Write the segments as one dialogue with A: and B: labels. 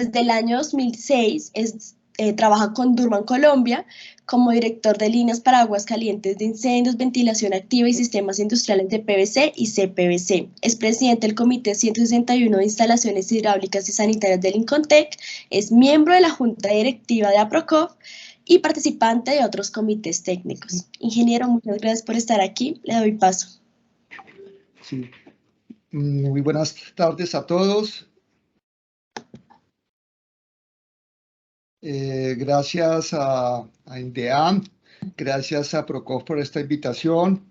A: Desde el año 2006 trabaja con Durman Colombia como director de líneas para aguas calientes de incendios, ventilación activa y sistemas industriales de PVC y CPVC. Es presidente del Comité 161 de Instalaciones Hidráulicas y Sanitarias del Incontec, es miembro de la Junta Directiva de APROCOF y participante de otros comités técnicos. Ingeniero, muchas gracias por estar aquí. Le doy paso.
B: Sí. Muy buenas tardes a todos. Gracias a INDEAM, gracias a PROCOF por esta invitación,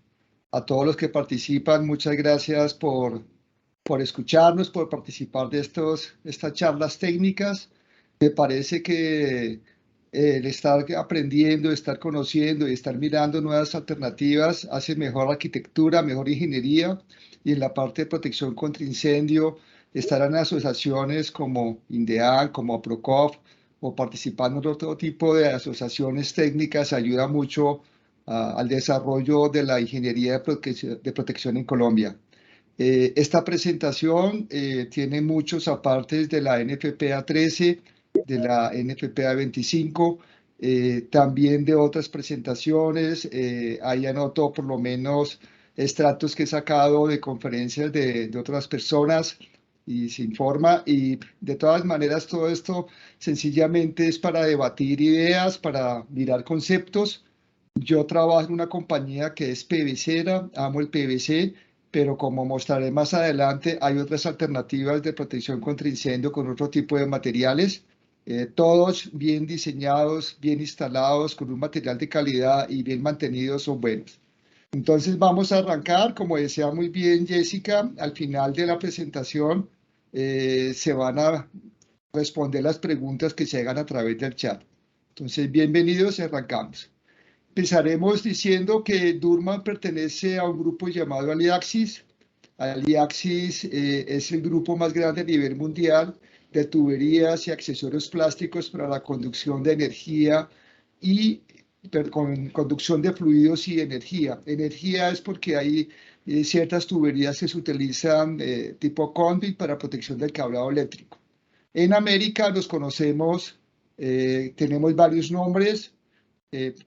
B: a todos los que participan, muchas gracias por escucharnos, por participar de estas charlas técnicas. Me parece que el estar aprendiendo, estar conociendo y estar mirando nuevas alternativas hace mejor arquitectura, mejor ingeniería, y en la parte de protección contra incendio estarán asociaciones como INDEAM, como PROCOF, o participando en otro tipo de asociaciones técnicas ayuda mucho al desarrollo de la ingeniería de protección en Colombia. Esta presentación tiene muchos apartes de la NFPA 13, de la NFPA 25, también de otras presentaciones. Ahí anoto por lo menos extractos que he sacado de conferencias de otras personas y se informa, y de todas maneras todo esto sencillamente es para debatir ideas, para mirar conceptos. Yo trabajo en una compañía que es PVCera, amo el PVC, pero como mostraré más adelante, hay otras alternativas de protección contra incendio con otro tipo de materiales, todos bien diseñados, bien instalados, con un material de calidad y bien mantenidos, son buenos. Entonces vamos a arrancar, como decía muy bien Jessica, al final de la presentación se van a responder las preguntas que se hagan a través del chat. Entonces, bienvenidos y arrancamos. Empezaremos diciendo que Durman pertenece a un grupo llamado Aliaxis. Aliaxis es el grupo más grande a nivel mundial de tuberías y accesorios plásticos para la conducción de energía y con conducción de fluidos y energía. Energía es porque hay ciertas tuberías que se utilizan tipo conduit para protección del cableado eléctrico. En América los conocemos, tenemos varios nombres.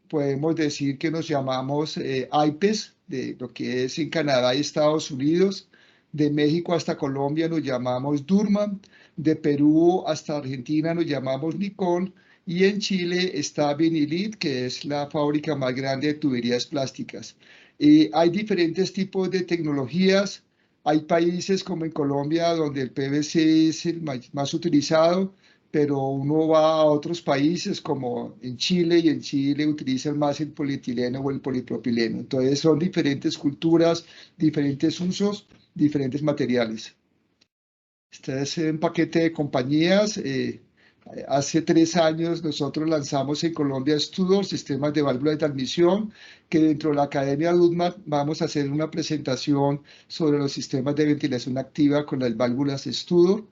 B: Podemos decir que nos llamamos IPES, de lo que es en Canadá y Estados Unidos. De México hasta Colombia nos llamamos Durman. De Perú hasta Argentina nos llamamos Nicol. Y en Chile está Vinilit, que es la fábrica más grande de tuberías plásticas. Hay diferentes tipos de tecnologías. Hay países como en Colombia donde el PVC es el más utilizado, pero uno va a otros países como en Chile, y en Chile utilizan más el polietileno o el polipropileno. Entonces son diferentes culturas, diferentes usos, diferentes materiales. Este es un paquete de compañías. Hace 3 años nosotros lanzamos en Colombia Studor, sistemas de válvulas de transmisión, que dentro de la Academia Dudmat vamos a hacer una presentación sobre los sistemas de ventilación activa con las válvulas Studor.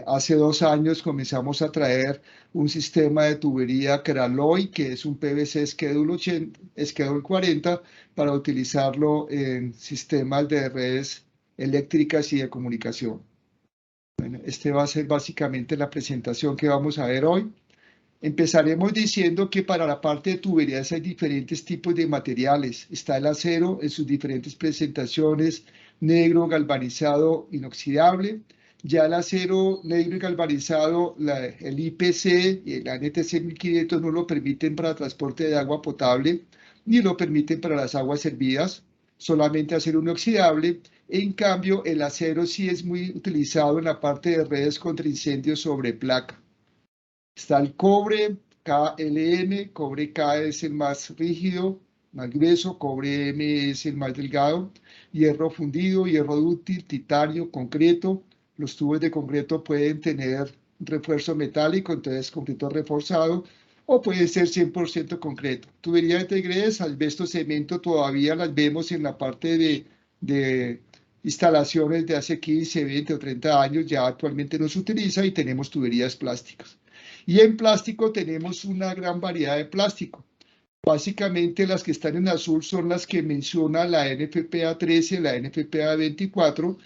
B: Hace 2 años comenzamos a traer un sistema de tubería que era LOI, que es un PVC Schedule 40, para utilizarlo en sistemas de redes eléctricas y de comunicación. Bueno, este va a ser básicamente la presentación que vamos a ver hoy. Empezaremos diciendo que para la parte de tuberías hay diferentes tipos de materiales. Está el acero en sus diferentes presentaciones, negro, galvanizado, inoxidable. Ya el acero negro y galvanizado, el IPC y el NTC 1500 no lo permiten para transporte de agua potable, ni lo permiten para las aguas hervidas, solamente acero inoxidable. En cambio, el acero sí es muy utilizado en la parte de redes contra incendios sobre placa. Está el cobre, KLM, cobre K es el más rígido, más grueso, cobre M es el más delgado, hierro fundido, hierro dúctil, titanio, concreto. Los tubos de concreto pueden tener refuerzo metálico, entonces concreto reforzado, o puede ser 100% concreto. Tubería de Tegres, asbesto, cemento, todavía las vemos en la parte de instalaciones de hace 15, 20 o 30 años, ya actualmente no se utiliza, y tenemos tuberías plásticas. Y en plástico tenemos una gran variedad de plástico. Básicamente las que están en azul son las que menciona la NFPA 13, la NFPA 24.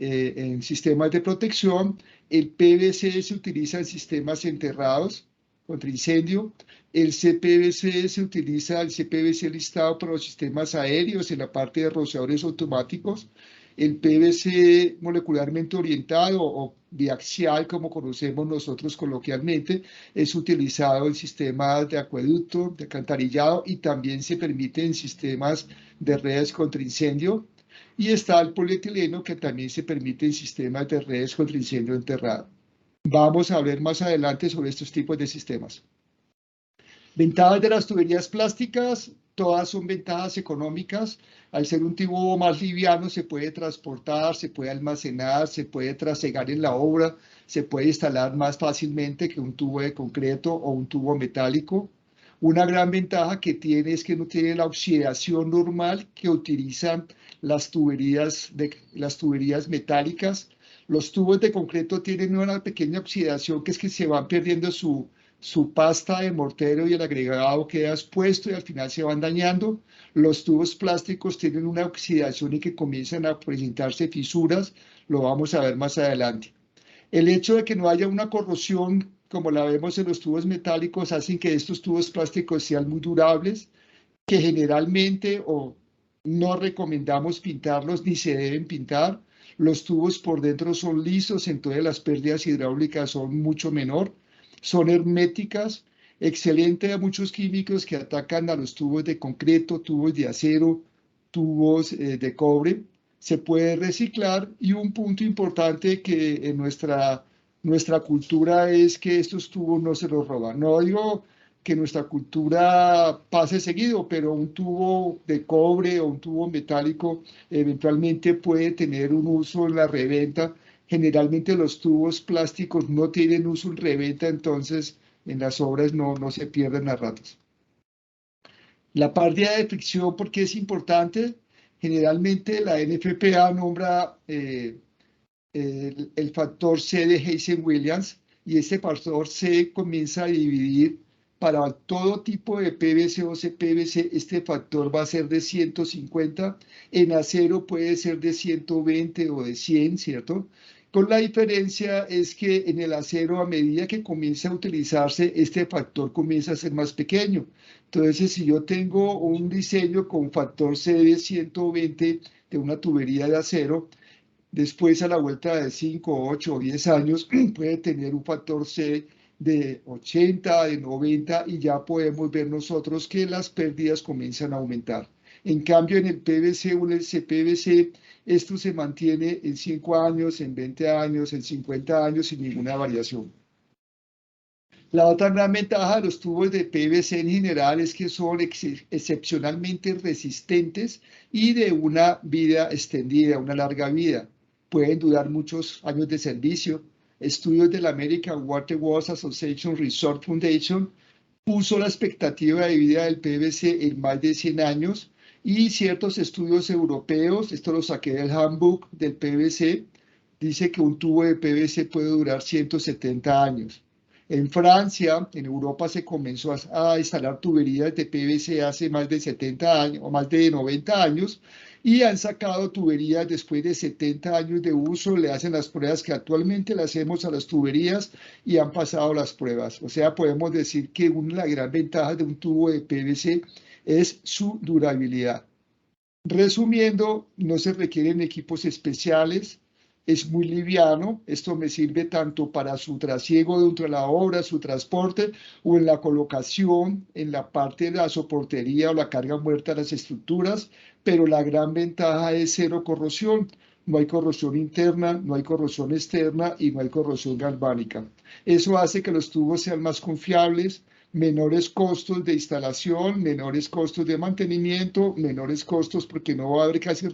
B: en sistemas de protección. El PVC se utiliza en sistemas enterrados contra incendio. El CPVC se utiliza, el CPVC listado para los sistemas aéreos en la parte de rociadores automáticos. El PVC molecularmente orientado o biaxial, como conocemos nosotros coloquialmente, es utilizado en sistemas de acueducto, de alcantarillado, y también se permite en sistemas de redes contra incendio. Y está el polietileno, que también se permite en sistemas de redes contra incendio enterrado. Vamos a ver más adelante sobre estos tipos de sistemas. Ventajas de las tuberías plásticas, todas son ventajas económicas. Al ser un tubo más liviano se puede transportar, se puede almacenar, se puede trasegar en la obra, se puede instalar más fácilmente que un tubo de concreto o un tubo metálico. Una gran ventaja que tiene es que no tiene la oxidación normal que utilizan las tuberías metálicas. Los tubos de concreto tienen una pequeña oxidación, que es que se van perdiendo su pasta de mortero y el agregado queda expuesto y al final se van dañando. Los tubos plásticos tienen una oxidación y que comienzan a presentarse fisuras, lo vamos a ver más adelante. El hecho de que no haya una corrosión como la vemos en los tubos metálicos hace que estos tubos plásticos sean muy durables, que generalmente no recomendamos pintarlos ni se deben pintar. Los tubos por dentro son lisos, entonces las pérdidas hidráulicas son mucho menor. Son herméticas, excelente a muchos químicos que atacan a los tubos de concreto, tubos de acero, tubos de cobre. Se puede reciclar, y un punto importante que en nuestra cultura es que estos tubos no se los roban. No digo que nuestra cultura pase seguido, pero un tubo de cobre o un tubo metálico eventualmente puede tener un uso en la reventa. Generalmente los tubos plásticos no tienen uso en reventa, entonces en las obras no se pierden a ratos. La pérdida de fricción, ¿por qué es importante? Generalmente la NFPA nombra el factor C de Hazen-Williams, y ese factor C comienza a dividir para todo tipo de PVC o CPVC. Este factor va a ser de 150, en acero puede ser de 120 o de 100, ¿cierto? Con la diferencia es que en el acero, a medida que comienza a utilizarse, este factor comienza a ser más pequeño. Entonces, si yo tengo un diseño con factor C de 120 de una tubería de acero, después a la vuelta de 5, 8 o 10 años puede tener un factor C de 80, de 90, y ya podemos ver nosotros que las pérdidas comienzan a aumentar. En cambio, en el PVC o en el CPVC, esto se mantiene en 5 años, en 20 años, en 50 años, sin ninguna variación. La otra gran ventaja de los tubos de PVC en general es que son excepcionalmente resistentes y de una vida extendida, una larga vida. Pueden durar muchos años de servicio. Estudios de la American Water Works Association Resort Foundation puso la expectativa de vida del PVC en más de 100 años, y ciertos estudios europeos, esto lo saqué del handbook del PVC, dice que un tubo de PVC puede durar 170 años. En Francia, en Europa, se comenzó a instalar tuberías de PVC hace más de 70 años o más de 90 años, y han sacado tuberías después de 70 años de uso, le hacen las pruebas que actualmente le hacemos a las tuberías y han pasado las pruebas. O sea, podemos decir que la gran ventaja de un tubo de PVC es su durabilidad. Resumiendo, no se requieren equipos especiales, es muy liviano. Esto me sirve tanto para su trasiego dentro de la obra, su transporte, o en la colocación en la parte de la soportería o la carga muerta de las estructuras, pero la gran ventaja es cero corrosión. No hay corrosión interna, no hay corrosión externa y no hay corrosión galvánica. Eso hace que los tubos sean más confiables, menores costos de instalación, menores costos de mantenimiento, menores costos porque no va a haber casi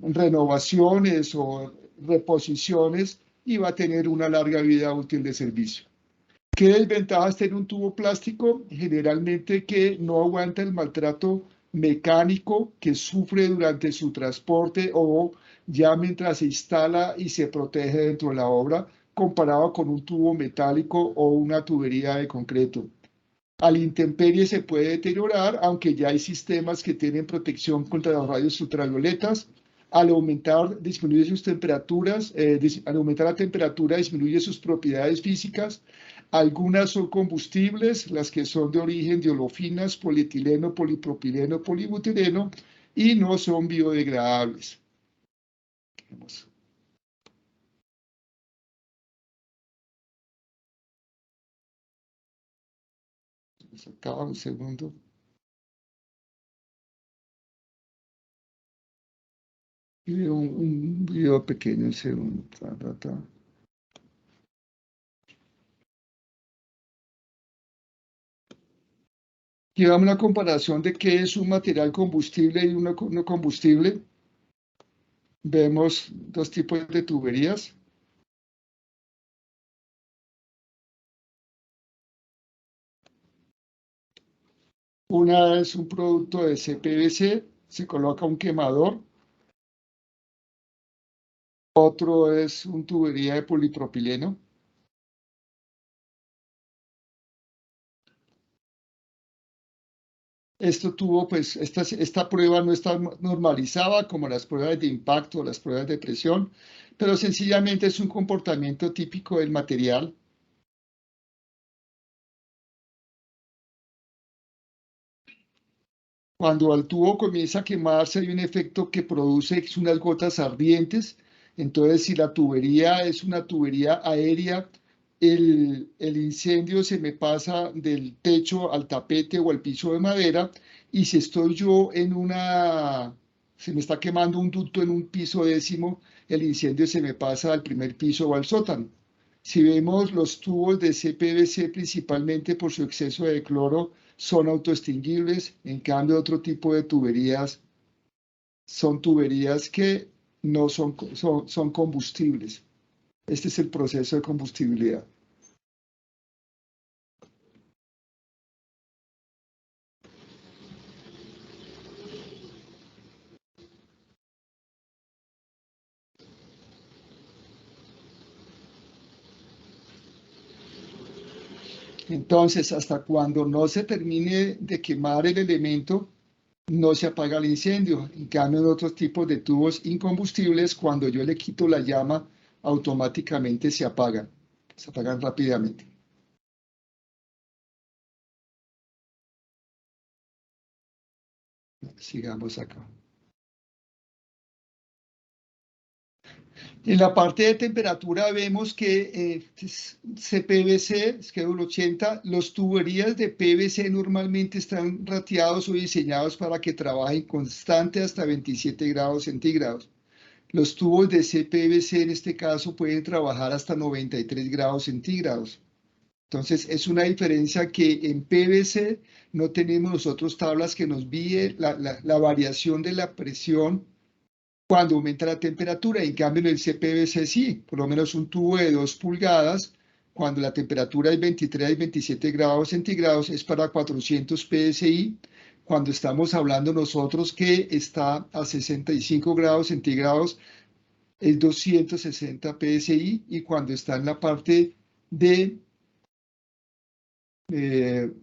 B: renovaciones o reposiciones, y va a tener una larga vida útil de servicio. ¿Qué desventajas tiene un tubo plástico? Generalmente que no aguanta el maltrato mecánico que sufre durante su transporte o ya mientras se instala y se protege dentro de la obra, comparado con un tubo metálico o una tubería de concreto. A la intemperie se puede deteriorar, aunque ya hay sistemas que tienen protección contra los rayos ultravioletas. Al aumentar, disminuye sus temperaturas, al aumentar la temperatura disminuye sus propiedades físicas. Algunas son combustibles, las que son de origen de olefinas, polietileno, polipropileno, polibutileno, y no son biodegradables. Vamos. Acá un segundo. Un video pequeño, un segundo. Aquí damos una comparación de qué es un material combustible y uno no combustible. Vemos dos tipos de tuberías. Una es un producto de CPVC, se coloca un quemador. Otro es una tubería de polipropileno. Esto tuvo, pues, esta prueba no está normalizada como las pruebas de impacto o las pruebas de presión, pero sencillamente es un comportamiento típico del material. Cuando el tubo comienza a quemarse, hay un efecto que produce unas gotas ardientes. Entonces, si la tubería es una tubería aérea, el incendio se me pasa del techo al tapete o al piso de madera. Y si estoy yo se me está quemando un ducto en un piso décimo, el incendio se me pasa al primer piso o al sótano. Si vemos los tubos de CPVC, principalmente por su exceso de cloro, son autoextinguibles. En cambio, otro tipo de tuberías son tuberías que no son combustibles. Este es el proceso de combustibilidad. Entonces, hasta cuando no se termine de quemar el elemento, no se apaga el incendio. En cambio, en otros tipos de tubos incombustibles, cuando yo le quito la llama, automáticamente se apagan rápidamente. Sigamos acá. En la parte de temperatura vemos que CPVC, Schedule 80, los tuberías de PVC normalmente están rateados o diseñados para que trabajen constante hasta 27 grados centígrados. Los tubos de CPVC en este caso pueden trabajar hasta 93 grados centígrados. Entonces es una diferencia que en PVC no tenemos nosotros tablas que nos guíe la variación de la presión cuando aumenta la temperatura. En cambio, en el CPVC sí, por lo menos un tubo de 2 pulgadas, cuando la temperatura es 23 y 27 grados centígrados, es para 400 PSI. Cuando estamos hablando nosotros que está a 65 grados centígrados, es 260 PSI. Y cuando está en la parte de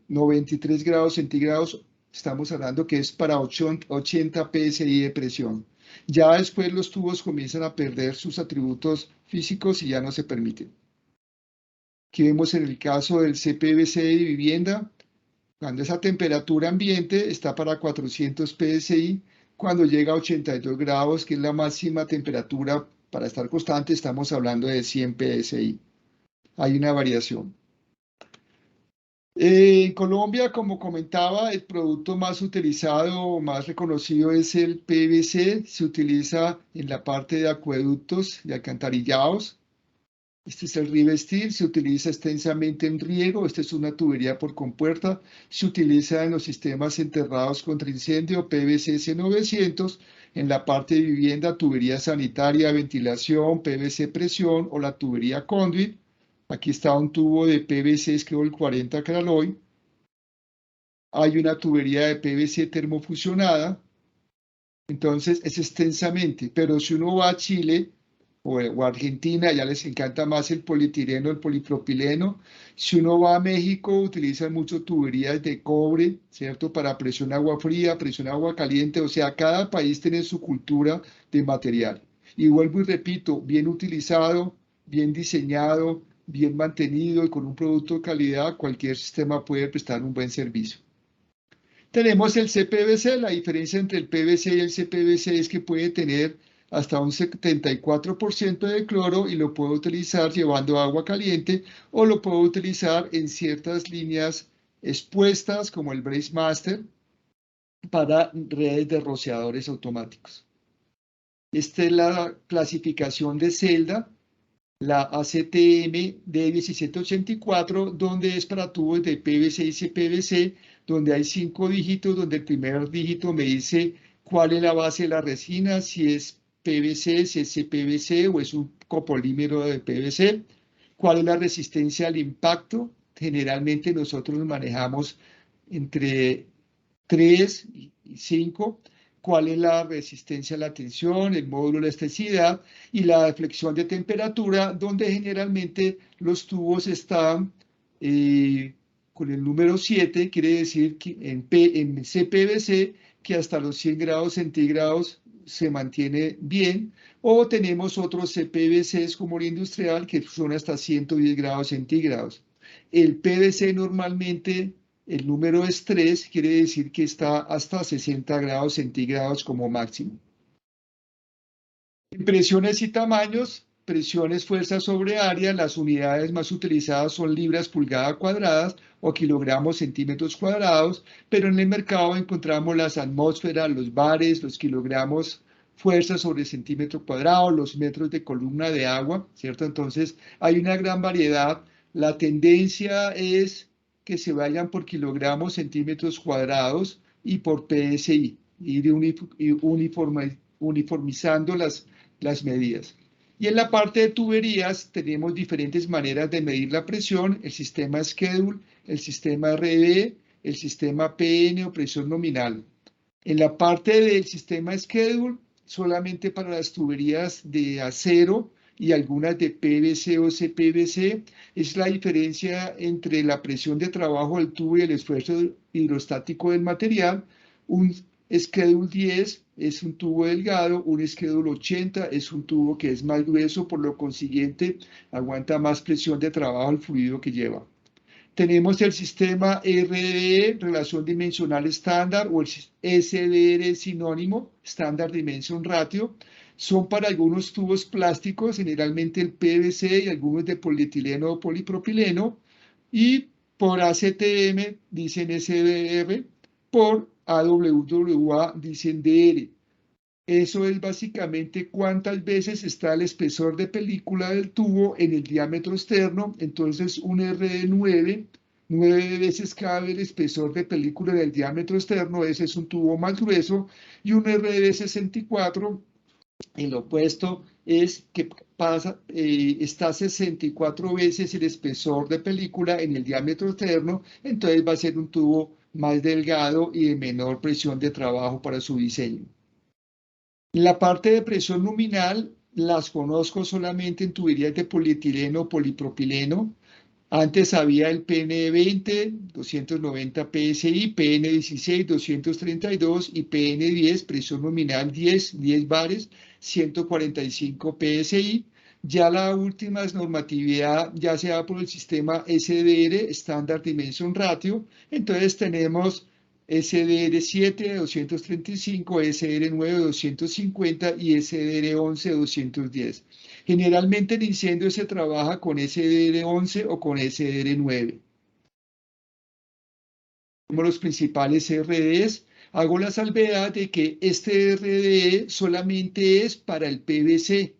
B: 93 grados centígrados, estamos hablando que es para 80 PSI de presión. Ya después los tubos comienzan a perder sus atributos físicos y ya no se permiten. Aquí vemos en el caso del CPVC de vivienda, cuando esa temperatura ambiente está para 400 PSI, cuando llega a 82 grados, que es la máxima temperatura para estar constante, estamos hablando de 100 PSI. Hay una variación. En Colombia, como comentaba, el producto más utilizado o más reconocido es el PVC. Se utiliza en la parte de acueductos y alcantarillados. Este es el Rivestil, se utiliza extensamente en riego. Esta es una tubería por compuerta. Se utiliza en los sistemas enterrados contra incendio, PVC C900. En la parte de vivienda, tubería sanitaria, ventilación, PVC presión o la tubería conduit. Aquí está un tubo de PVC, es el 40 Craloy. Hay una tubería de PVC termofusionada. Entonces es extensamente, pero si uno va a Chile, o Argentina, ya les encanta más el polietileno, el polipropileno. Si uno va a México, utilizan mucho tuberías de cobre, ¿cierto? Para presión agua fría, presión agua caliente, o sea, cada país tiene su cultura de material. Y vuelvo y repito, bien utilizado, bien diseñado, bien mantenido y con un producto de calidad, cualquier sistema puede prestar un buen servicio. Tenemos el CPVC, la diferencia entre el PVC y el CPVC es que puede tener hasta un 74% de cloro y lo puedo utilizar llevando agua caliente o lo puedo utilizar en ciertas líneas expuestas como el Brace Master para redes de rociadores automáticos. Esta es la clasificación de celda, la ACTM D1784, donde es para tubos de PVC y CPVC, donde hay 5 dígitos, donde el primer dígito me dice cuál es la base de la resina, si es PVC, si es CPVC o es un copolímero de PVC, cuál es la resistencia al impacto. Generalmente nosotros manejamos entre 3 y 5, cuál es la resistencia a la tensión, el módulo de elasticidad y la deflexión de temperatura, donde generalmente los tubos están con el número 7, quiere decir que en CPVC que hasta los 100 grados centígrados se mantiene bien, o tenemos otros CPVCs como el industrial que son hasta 110 grados centígrados. El PVC normalmente el número es 3, quiere decir que está hasta 60 grados centígrados como máximo. En presiones y tamaños, presiones, fuerzas sobre área, las unidades más utilizadas son libras pulgada cuadradas o kilogramos centímetros cuadrados, pero en el mercado encontramos las atmósferas, los bares, los kilogramos fuerza sobre centímetro cuadrado, los metros de columna de agua, ¿cierto? Entonces hay una gran variedad. La tendencia es que se vayan por kilogramos centímetros cuadrados y por PSI, ir uniformizando las medidas. Y en la parte de tuberías tenemos diferentes maneras de medir la presión, el sistema Schedule, el sistema RD, el sistema PN o presión nominal. En la parte del sistema Schedule, solamente para las tuberías de acero y algunas de PVC o CPVC, es la diferencia entre la presión de trabajo del tubo y el esfuerzo hidrostático del material. Un Schedule 10 es un tubo delgado, un Schedule 80 es un tubo que es más grueso, por lo consiguiente aguanta más presión de trabajo el fluido que lleva. Tenemos el sistema RDE, relación dimensional estándar, o el SDR sinónimo, Standard Dimension Ratio. Son para algunos tubos plásticos, generalmente el PVC y algunos de polietileno o polipropileno. Y por ACTM dicen SDR, por AWWA dicen DR. Eso es básicamente cuántas veces está el espesor de película del tubo en el diámetro externo. Entonces un RD9, 9 veces cabe el espesor de película en el diámetro externo, ese es un tubo más grueso, y un RD64, el opuesto es que está 64 veces el espesor de película en el diámetro externo, entonces va a ser un tubo más delgado y de menor presión de trabajo para su diseño. La parte de presión nominal las conozco solamente en tuberías de polietileno o polipropileno. Antes había el PN20, 290 PSI, PN16, 232 y PN10, presión nominal 10 bares, 145 PSI. Ya la última normatividad ya se da por el sistema SDR, Standard Dimension Ratio. Entonces tenemos SDR7 235, SDR9 250 y SDR11 210. Generalmente el incendio se trabaja con SDR11 o con SDR9. Como los principales RDEs, hago la salvedad de que este RDE solamente es para el PVC.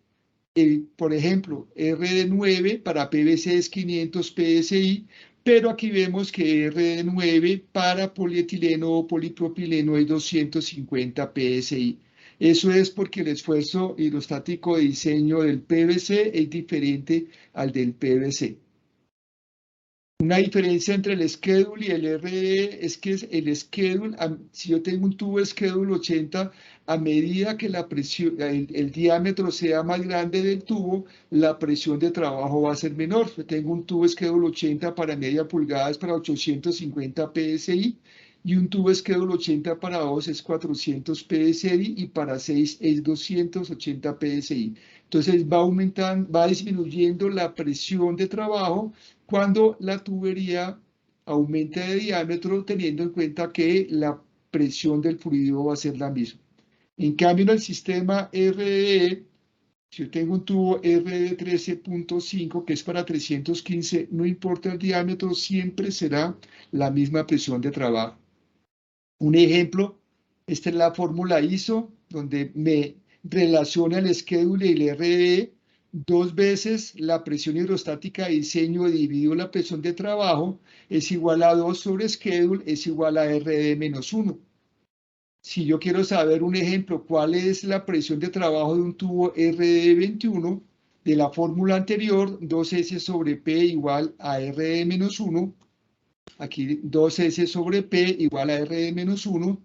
B: Por ejemplo, RD9 para PVC es 500 PSI, pero aquí vemos que RD9 para polietileno o polipropileno es 250 PSI. Eso es porque el esfuerzo hidrostático de diseño del PVC es diferente al del PVC. Una diferencia entre el Schedule y el RDE es que el Schedule, si yo tengo un tubo Schedule 80, a medida que la presión, el diámetro sea más grande del tubo, la presión de trabajo va a ser menor. Yo tengo un tubo Schedule 80 para media pulgada es para 850 PSI y un tubo Schedule 80 para 2 es 400 PSI y para 6 es 280 PSI. Entonces va aumentando, va disminuyendo la presión de trabajo cuando la tubería aumenta de diámetro, teniendo en cuenta que la presión del fluido va a ser la misma. En cambio, en el sistema RDE, si yo tengo un tubo RDE 13.5 que es para 315, no importa el diámetro, siempre será la misma presión de trabajo. Un ejemplo, esta es la fórmula ISO, donde me relaciona el schedule y el RDE. 2 veces la presión hidrostática de diseño dividido la presión de trabajo es igual a 2 sobre schedule es igual a RDE menos 1. Si yo quiero saber un ejemplo, cuál es la presión de trabajo de un tubo RD21, de la fórmula anterior, 2S sobre P igual a RD menos 1, aquí 2S sobre P igual a RD menos 1,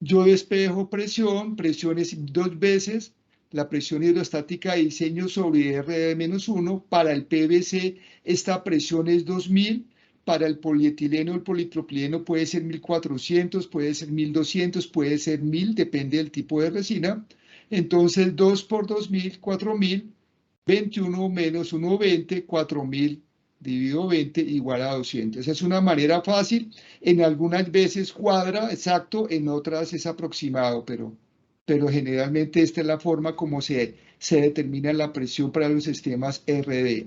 B: yo despejo presión, presión es 2 veces la presión hidrostática de diseño sobre RD menos 1, para el PVC esta presión es 2000, para el polietileno, el polipropileno puede ser 1400, puede ser 1200, puede ser 1000, depende del tipo de resina. Entonces 2 por 2000, 4000, 21 menos 1,20, 4000 dividido 20 igual a 200. Esa es una manera fácil, en algunas veces cuadra exacto, en otras es aproximado, pero generalmente esta es la forma como se determina la presión para los sistemas RD.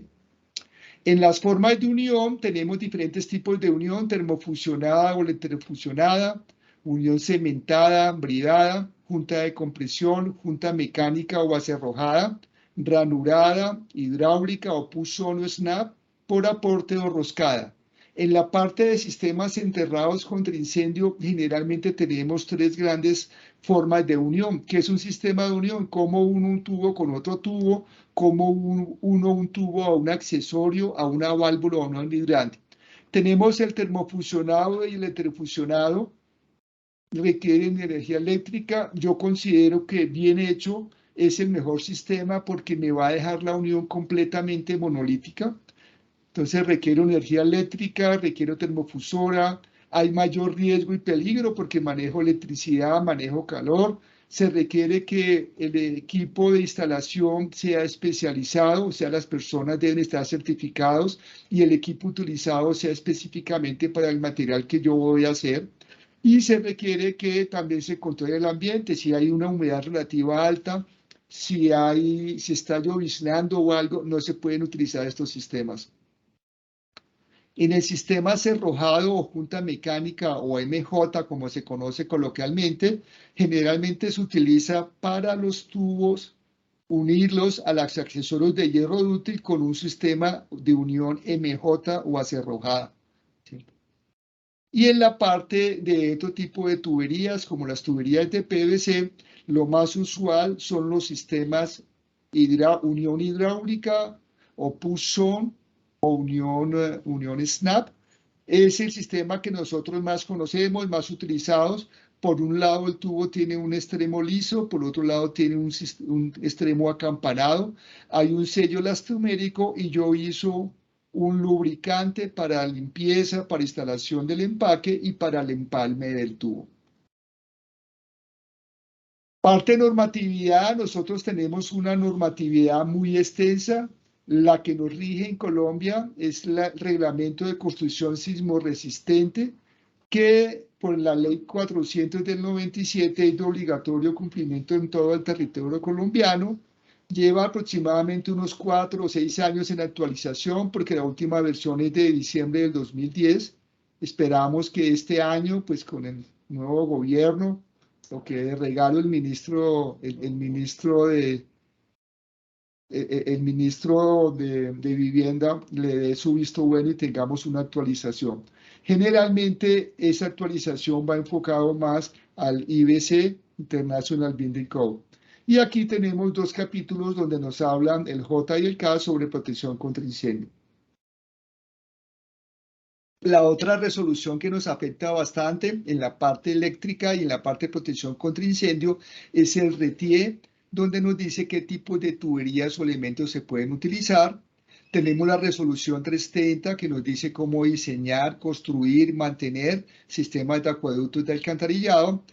B: En las formas de unión tenemos diferentes tipos de unión, termofusionada o electrofusionada, unión cementada, bridada, junta de compresión, junta mecánica o acerrojada, ranurada, hidráulica o push-on o snap, por aporte o roscada. En la parte de sistemas enterrados contra incendio, generalmente tenemos 3 grandes formas de unión. ¿Qué es un sistema de unión? Como un tubo con otro tubo, como un tubo a un accesorio, a una válvula o a un hidrante. Tenemos el termofusionado y el electrofusionado, requieren energía eléctrica. Yo considero que bien hecho es el mejor sistema porque me va a dejar la unión completamente monolítica. Entonces requiero energía eléctrica, requiero termofusora, hay mayor riesgo y peligro porque manejo electricidad, manejo calor. Se requiere que el equipo de instalación sea especializado, o sea, las personas deben estar certificados y el equipo utilizado sea específicamente para el material que yo voy a hacer. Y se requiere que también se controle el ambiente, si hay una humedad relativa alta, si está lloviznando o algo, no se pueden utilizar estos sistemas. En el sistema cerrojado o junta mecánica o MJ, como se conoce coloquialmente, generalmente se utiliza para los tubos unirlos a los accesorios de hierro dúctil con un sistema de unión MJ o acerrojada. ¿Sí? Y en la parte de otro tipo de tuberías, como las tuberías de PVC, lo más usual son los sistemas unión hidráulica o push-on o unión snap. Es el sistema que nosotros más conocemos, más utilizados. Por un lado el tubo tiene un extremo liso, por otro lado tiene un extremo acampanado. Hay un sello elastomérico y yo hizo un lubricante para limpieza, para instalación del empaque y para el empalme del tubo. Parte de normatividad, nosotros tenemos una normatividad muy extensa. La que nos rige en Colombia es el Reglamento de Construcción Sismorresistente, que por la Ley 400 del 97 es de obligatorio cumplimiento en todo el territorio colombiano. Lleva aproximadamente unos 4 o 6 años en actualización, porque la última versión es de diciembre del 2010. Esperamos que este año, pues con el nuevo gobierno, lo que de regalo el ministro de Vivienda le dé su visto bueno y tengamos una actualización. Generalmente esa actualización va enfocado más al IBC, International Building Code. Y aquí tenemos 2 capítulos donde nos hablan el J y el K sobre protección contra incendio. La otra resolución que nos afecta bastante en la parte eléctrica y en la parte de protección contra incendio es el RETIE, donde nos dice qué tipo de tuberías o elementos se pueden utilizar. Tenemos la resolución 330 que nos dice cómo diseñar, construir, mantener sistemas de acueductos de alcantarillado.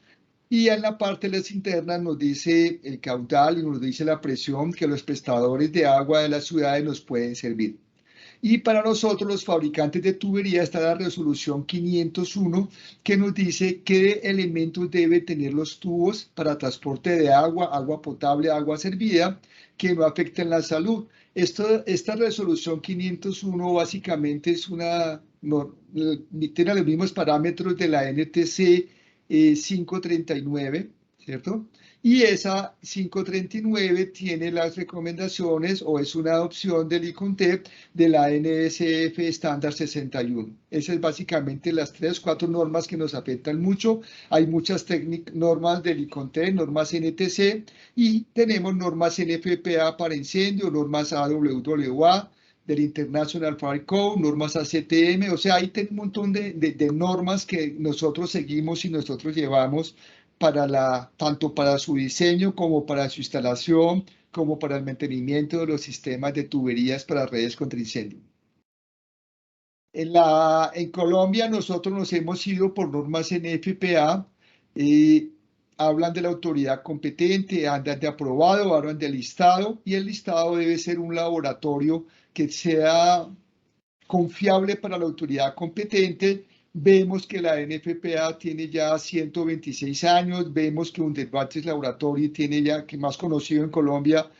B: Y en la parte de las internas nos dice el caudal y nos dice la presión que los prestadores de agua de las ciudades nos pueden servir. Y para nosotros, los fabricantes de tubería, está la resolución 501 que nos dice qué elementos deben tener los tubos para transporte de agua, agua potable, agua servida, que no afecten la salud. Esta resolución 501 básicamente es tiene los mismos parámetros de la NTC 539, ¿cierto? Y esa 539 tiene las recomendaciones o es una adopción del ICONTEP de la NSF estándar 61. Esas es básicamente las 3, 4 normas que nos afectan mucho. Hay muchas normas del ICONTEP, normas NTC y tenemos normas NFPA para incendio, normas AWWA, del International Fire Code, normas ACTM, o sea, hay un montón de normas que nosotros seguimos y nosotros llevamos tanto para su diseño como para su instalación, como para el mantenimiento de los sistemas de tuberías para redes contra incendio. En Colombia nosotros nos hemos ido por normas NFPA, hablan de la autoridad competente, hablan de aprobado, hablan del listado, y el listado debe ser un laboratorio que sea confiable para la autoridad competente. Vemos que la NFPA tiene ya 126 años, vemos que Underwaters Laboratory tiene ya, que más conocido en Colombia,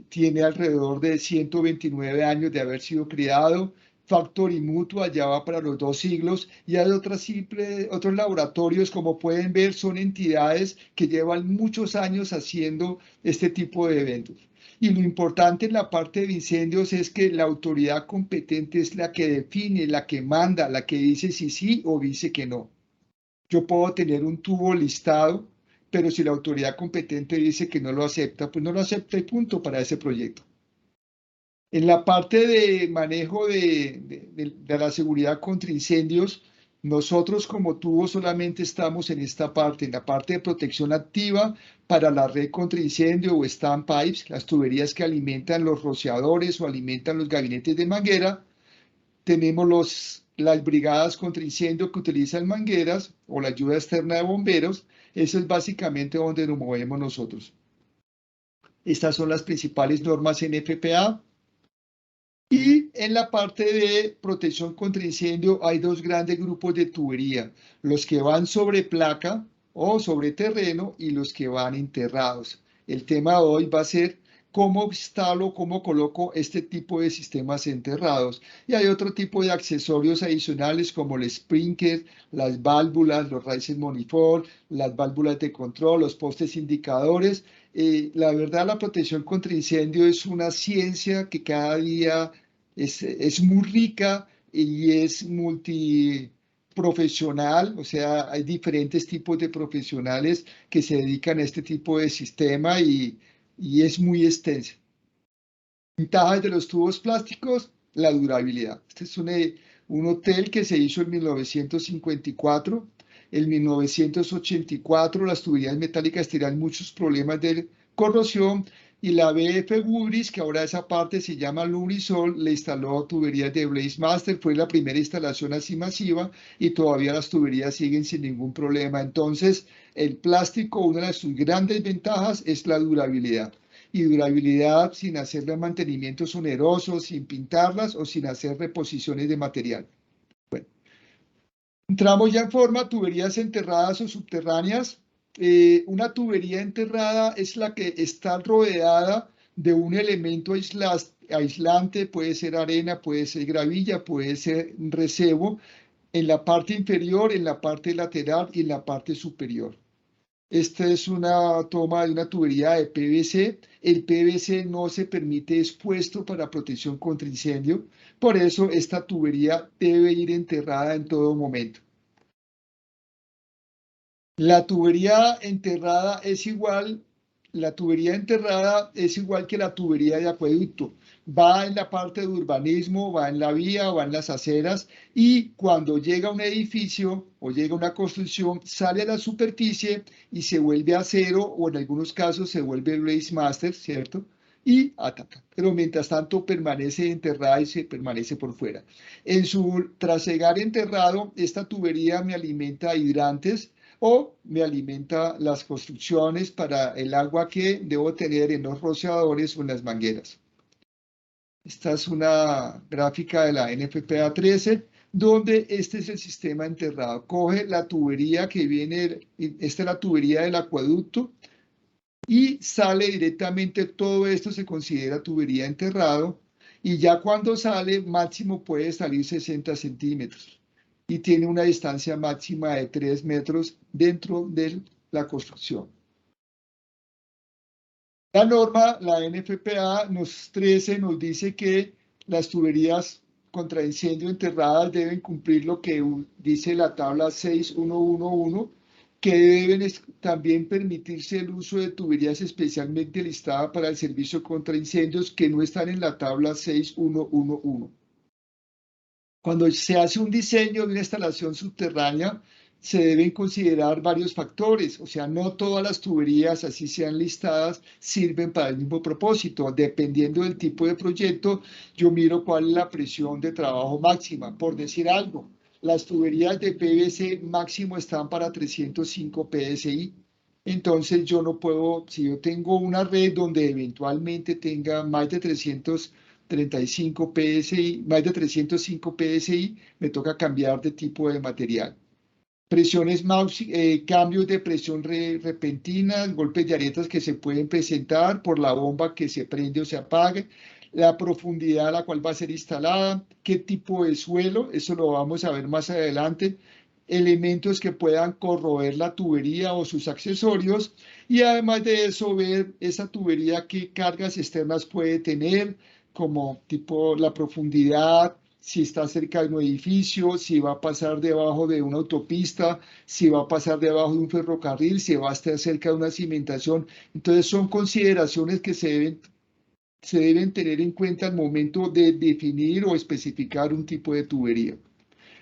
B: tiene alrededor de 129 años de haber sido creado. Factory Mutua ya va para los 2 siglos, y hay otros laboratorios, como pueden ver, son entidades que llevan muchos años haciendo este tipo de eventos. Y lo importante en la parte de incendios es que la autoridad competente es la que define, la que manda, la que dice si sí o dice que no. Yo puedo tener un tubo listado, pero si la autoridad competente dice que no lo acepta, pues no lo acepta y punto para ese proyecto. En la parte de manejo de la seguridad contra incendios, nosotros como tubo solamente estamos en esta parte, en la parte de protección activa para la red contra incendio o standpipes, las tuberías que alimentan los rociadores o alimentan los gabinetes de manguera. Tenemos las brigadas contra incendio que utilizan mangueras o la ayuda externa de bomberos. Eso es básicamente donde nos movemos nosotros. Estas son las principales normas NFPA. Y en la parte de protección contra incendio hay 2 grandes grupos de tubería, los que van sobre placa o sobre terreno y los que van enterrados. El tema de hoy va a ser cómo instalo, cómo coloco este tipo de sistemas enterrados. Y hay otro tipo de accesorios adicionales como el sprinkler, las válvulas, los raíces manifold, las válvulas de control, los postes indicadores. La verdad, la protección contra incendio es una ciencia que cada día es muy rica y es multiprofesional, o sea, hay diferentes tipos de profesionales que se dedican a este tipo de sistema y es muy extensa. Ventajas de los tubos plásticos, la durabilidad. Este es un hotel que se hizo en 1954. En 1984 las tuberías metálicas tenían muchos problemas de corrosión y la BF Woodbridge, que ahora esa parte se llama Lubrisol, le instaló tuberías de Blaze Master. Fue la primera instalación así masiva y todavía las tuberías siguen sin ningún problema. Entonces, el plástico, una de sus grandes ventajas es la durabilidad. Y durabilidad sin hacerle mantenimientos onerosos, sin pintarlas o sin hacer reposiciones de material. Bueno, entramos ya en forma, tuberías enterradas o subterráneas. Una tubería enterrada es la que está rodeada de un elemento aislante, puede ser arena, puede ser gravilla, puede ser recebo, en la parte inferior, en la parte lateral y en la parte superior. Esta es una toma de una tubería de PVC. El PVC no se permite expuesto para protección contra incendio. Por eso esta tubería debe ir enterrada en todo momento. La tubería enterrada es igual, la tubería enterrada es igual que la tubería de acueducto. Va en la parte de urbanismo, va en la vía, va en las aceras y cuando llega a un edificio o llega a una construcción, sale a la superficie y se vuelve acero o en algunos casos se vuelve race master, ¿cierto? Y ataca. Pero mientras tanto permanece enterrada y se permanece por fuera. En su trasegar enterrado, esta tubería me alimenta hidrantes o me alimenta las construcciones para el agua que debo tener en los rociadores o en las mangueras. Esta es una gráfica de la NFPA 13, donde este es el sistema enterrado. Coge la tubería que viene, esta es la tubería del acueducto, y sale directamente, todo esto se considera tubería enterrado, y ya cuando sale, máximo puede salir 60 centímetros, y tiene una distancia máxima de 3 metros dentro de la construcción. La norma, la NFPA 13, nos dice que las tuberías contra incendio enterradas deben cumplir lo que dice la tabla 6111, que deben también permitirse el uso de tuberías especialmente listadas para el servicio contra incendios que no están en la tabla 6111. Cuando se hace un diseño de una instalación subterránea, se deben considerar varios factores, o sea, no todas las tuberías, así sean listadas, sirven para el mismo propósito. Dependiendo del tipo de proyecto, yo miro cuál es la presión de trabajo máxima. Por decir algo, las tuberías de PVC máximo están para 305 PSI. Entonces yo no puedo, si yo tengo una red donde eventualmente tenga más de 335 PSI, más de 305 PSI, me toca cambiar de tipo de material. Presiones cambios de presión repentinas, golpes de aretas que se pueden presentar por la bomba que se prende o se apague, la profundidad a la cual va a ser instalada, qué tipo de suelo, eso lo vamos a ver más adelante, elementos que puedan corroer la tubería o sus accesorios, y además de eso ver esa tubería qué cargas externas puede tener, como tipo la profundidad, si está cerca de un edificio, si va a pasar debajo de una autopista, si va a pasar debajo de un ferrocarril, si va a estar cerca de una cimentación. Entonces son consideraciones que se deben tener en cuenta al momento de definir o especificar un tipo de tubería.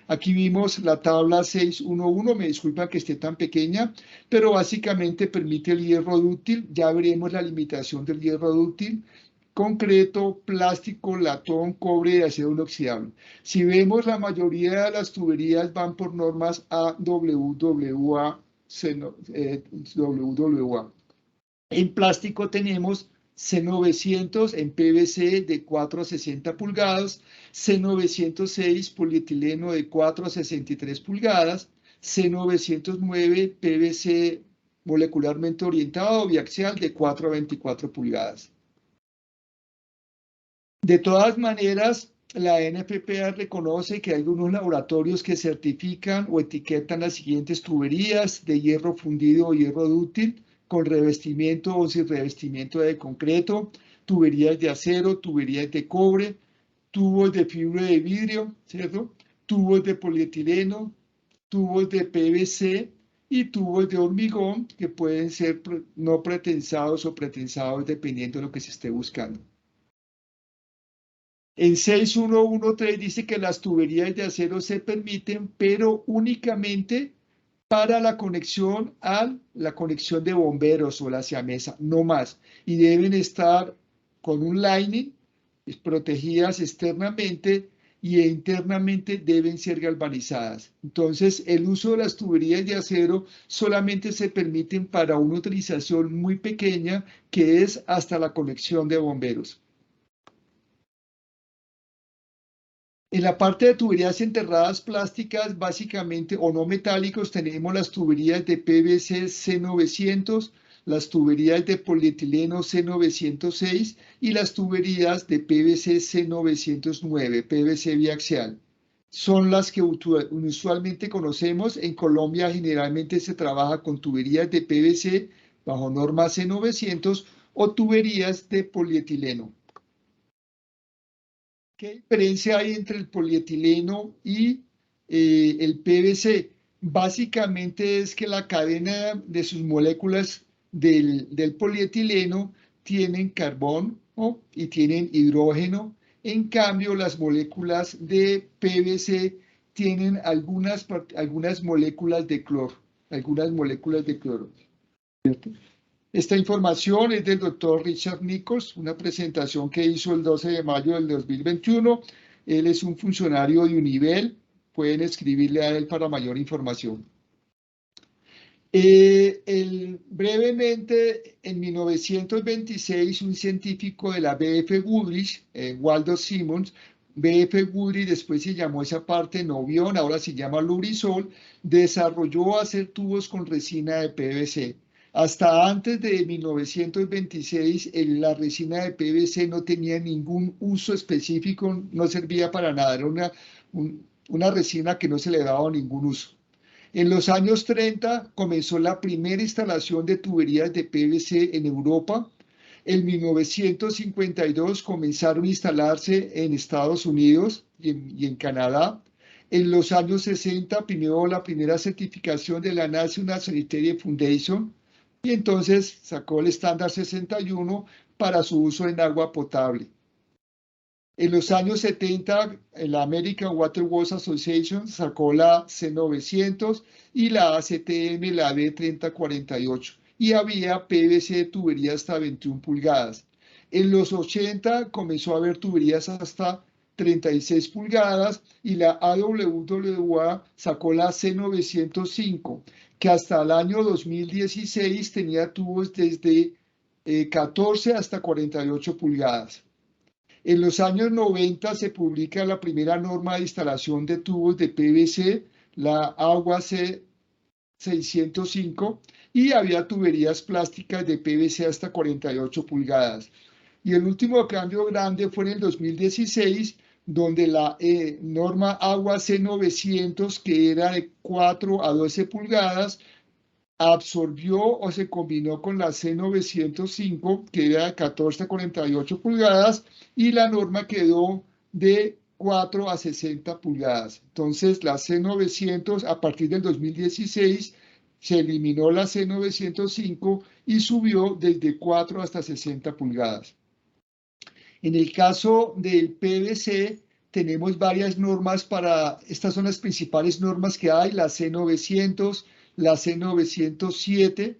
B: Aquí vimos la tabla 611, me disculpa que esté tan pequeña, pero básicamente permite el hierro dúctil. Ya veremos la limitación del hierro dúctil: concreto, plástico, latón, cobre y acero inoxidable. Si vemos, la mayoría de las tuberías van por normas AWWA, WWA. En plástico tenemos C900 en PVC de 4 a 60 pulgadas, C906 polietileno de 4 a 63 pulgadas, C909 PVC molecularmente orientado biaxial de 4 a 24 pulgadas. De todas maneras, la NFPA reconoce que hay algunos laboratorios que certifican o etiquetan las siguientes tuberías: de hierro fundido o hierro dúctil, con revestimiento o sin revestimiento de concreto, tuberías de acero, tuberías de cobre, tubos de fibra de vidrio, ¿cierto? Tubos de polietileno, tubos de PVC y tubos de hormigón, que pueden ser no pretensados o pretensados dependiendo de lo que se esté buscando. En 6113 dice que las tuberías de acero se permiten, pero únicamente para la conexión de bomberos o la siamesa, no más. Y deben estar con un lining, protegidas externamente, y internamente deben ser galvanizadas. Entonces, el uso de las tuberías de acero solamente se permiten para una utilización muy pequeña, que es hasta la conexión de bomberos. En la parte de tuberías enterradas plásticas, básicamente, o no metálicos, tenemos las tuberías de PVC C900, las tuberías de polietileno C906 y las tuberías de PVC C909, PVC biaxial. Son las que usualmente conocemos. En Colombia generalmente se trabaja con tuberías de PVC bajo norma C900 o tuberías de polietileno. ¿Qué diferencia hay entre el polietileno y el PVC? Básicamente es que la cadena de sus moléculas del polietileno tienen carbono y tienen hidrógeno. En cambio, las moléculas de PVC tienen algunas moléculas de cloro, ¿cierto? Esta información es del doctor Richard Nichols, una presentación que hizo el 12 de mayo del 2021. Él es un funcionario de Univel, pueden escribirle a él para mayor información. Brevemente, en 1926, un científico de la B.F. Goodrich, Waldo Simmons, B.F. Goodrich, después se llamó esa parte Novión, ahora se llama Lubrizol, desarrolló hacer tubos con resina de PVC. Hasta antes de 1926, la resina de PVC no tenía ningún uso específico, no servía para nada, era una resina que no se le daba ningún uso. En los años 30 comenzó la primera instalación de tuberías de PVC en Europa. En 1952 comenzaron a instalarse en Estados Unidos y en Canadá. En los años 60 primero la primera certificación de la National Sanitary Foundation y entonces sacó el estándar 61 para su uso en agua potable. En los años 70, la American Water Works Association sacó la C900 y la ACTM, la D3048. Y había PVC de tubería hasta 21 pulgadas. En los 80 comenzó a haber tuberías hasta 36 pulgadas y la AWWA sacó la C905, que hasta el año 2016 tenía tubos desde 14 hasta 48 pulgadas. En los años 90 se publica la primera norma de instalación de tubos de PVC, la AGUA C605, y había tuberías plásticas de PVC hasta 48 pulgadas. Y el último cambio grande fue en el 2016, donde la norma AGUA C900, que era de 4 a 12 pulgadas, absorbió o se combinó con la C905, que era de 14 a 48 pulgadas, y la norma quedó de 4 a 60 pulgadas. Entonces, la C900, a partir del 2016, se eliminó la C905 y subió desde 4 hasta 60 pulgadas. En el caso del PVC, tenemos varias normas estas son las principales normas que hay, la C900, la C907,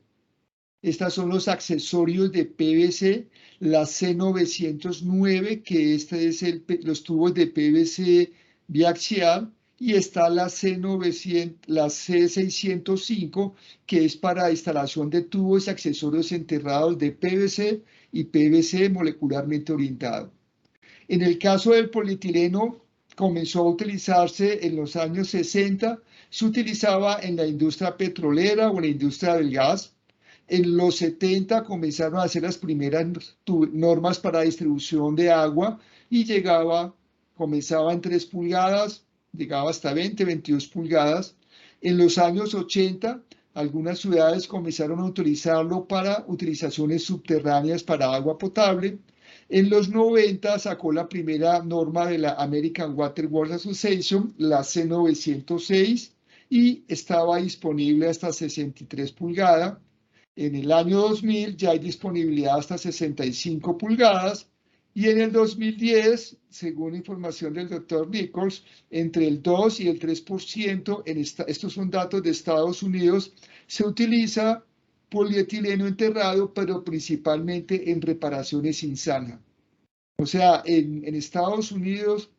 B: estas son los accesorios de PVC, la C909, que este es los tubos de PVC biaxial, y está la C605, que es para instalación de tubos y accesorios enterrados de PVC y PVC molecularmente orientado. En el caso del polietileno, comenzó a utilizarse en los años 60, se utilizaba en la industria petrolera o en la industria del gas. En los 70 comenzaron a hacer las primeras normas para distribución de agua y comenzaba en 3 pulgadas, llegaba hasta 20, 22 pulgadas. En los años 80, algunas ciudades comenzaron a utilizarlo para utilizaciones subterráneas para agua potable. En los 90 sacó la primera norma de la American Water Works Association, la C906, y estaba disponible hasta 63 pulgadas. En el año 2000 ya hay disponibilidad hasta 65 pulgadas. Y en el 2010, según información del doctor Nichols, entre el 2 y el 3%, estos son datos de Estados Unidos, se utiliza polietileno enterrado, pero principalmente en reparaciones sin zanja. O sea, en Estados Unidos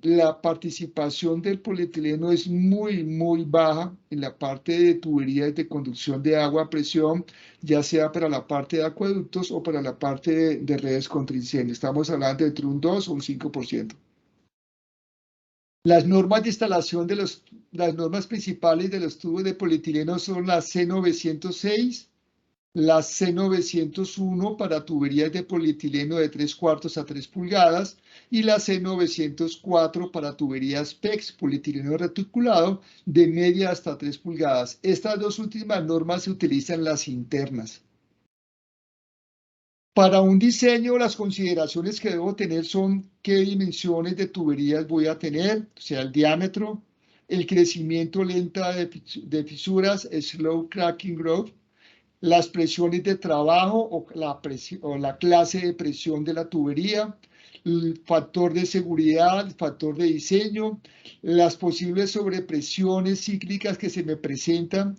B: la participación del polietileno es muy, muy baja en la parte de tuberías de conducción de agua a presión, ya sea para la parte de acueductos o para la parte de redes contra incendio. Estamos hablando entre un 2 o un 5%. Las normas de instalación las normas principales de los tubos de polietileno son la C906, la C901 para tuberías de polietileno de 3/4 a 3 pulgadas y la C904 para tuberías PEX, polietileno reticulado, de media hasta 3 pulgadas. Estas dos últimas normas se utilizan en las internas. Para un diseño, las consideraciones que debo tener son qué dimensiones de tuberías voy a tener, o sea, el diámetro, el crecimiento lento de fisuras, slow cracking growth, las presiones de trabajo o la clase de presión de la tubería, el factor de seguridad, el factor de diseño, las posibles sobrepresiones cíclicas que se me presentan,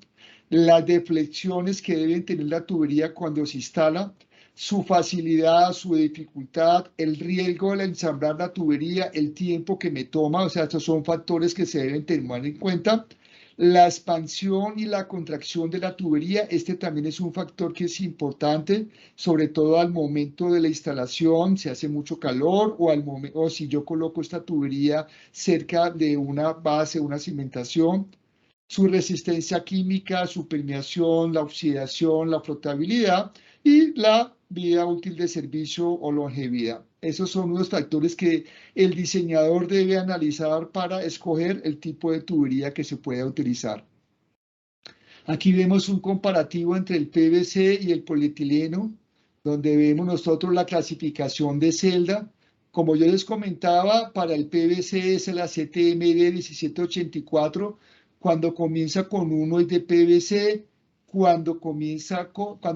B: las deflexiones que deben tener la tubería cuando se instala, su facilidad, su dificultad, el riesgo de ensamblar la tubería, el tiempo que me toma, o sea, estos son factores que se deben tener en cuenta. La expansión y la contracción de la tubería, este también es un factor que es importante, sobre todo al momento de la instalación, si hace mucho calor o si yo coloco esta tubería cerca de una base, una cimentación. Su resistencia química, su permeación, la oxidación, la flotabilidad y la vida útil de servicio o longevidad. Esos son unos factores que el diseñador debe analizar para escoger el tipo de tubería que se pueda utilizar. Aquí vemos un comparativo entre el PVC y el polietileno, donde vemos nosotros la clasificación de celda. Como yo les comentaba, para el PVC es la CTMD 1784. Cuando comienza con 1 es de PVC, cuando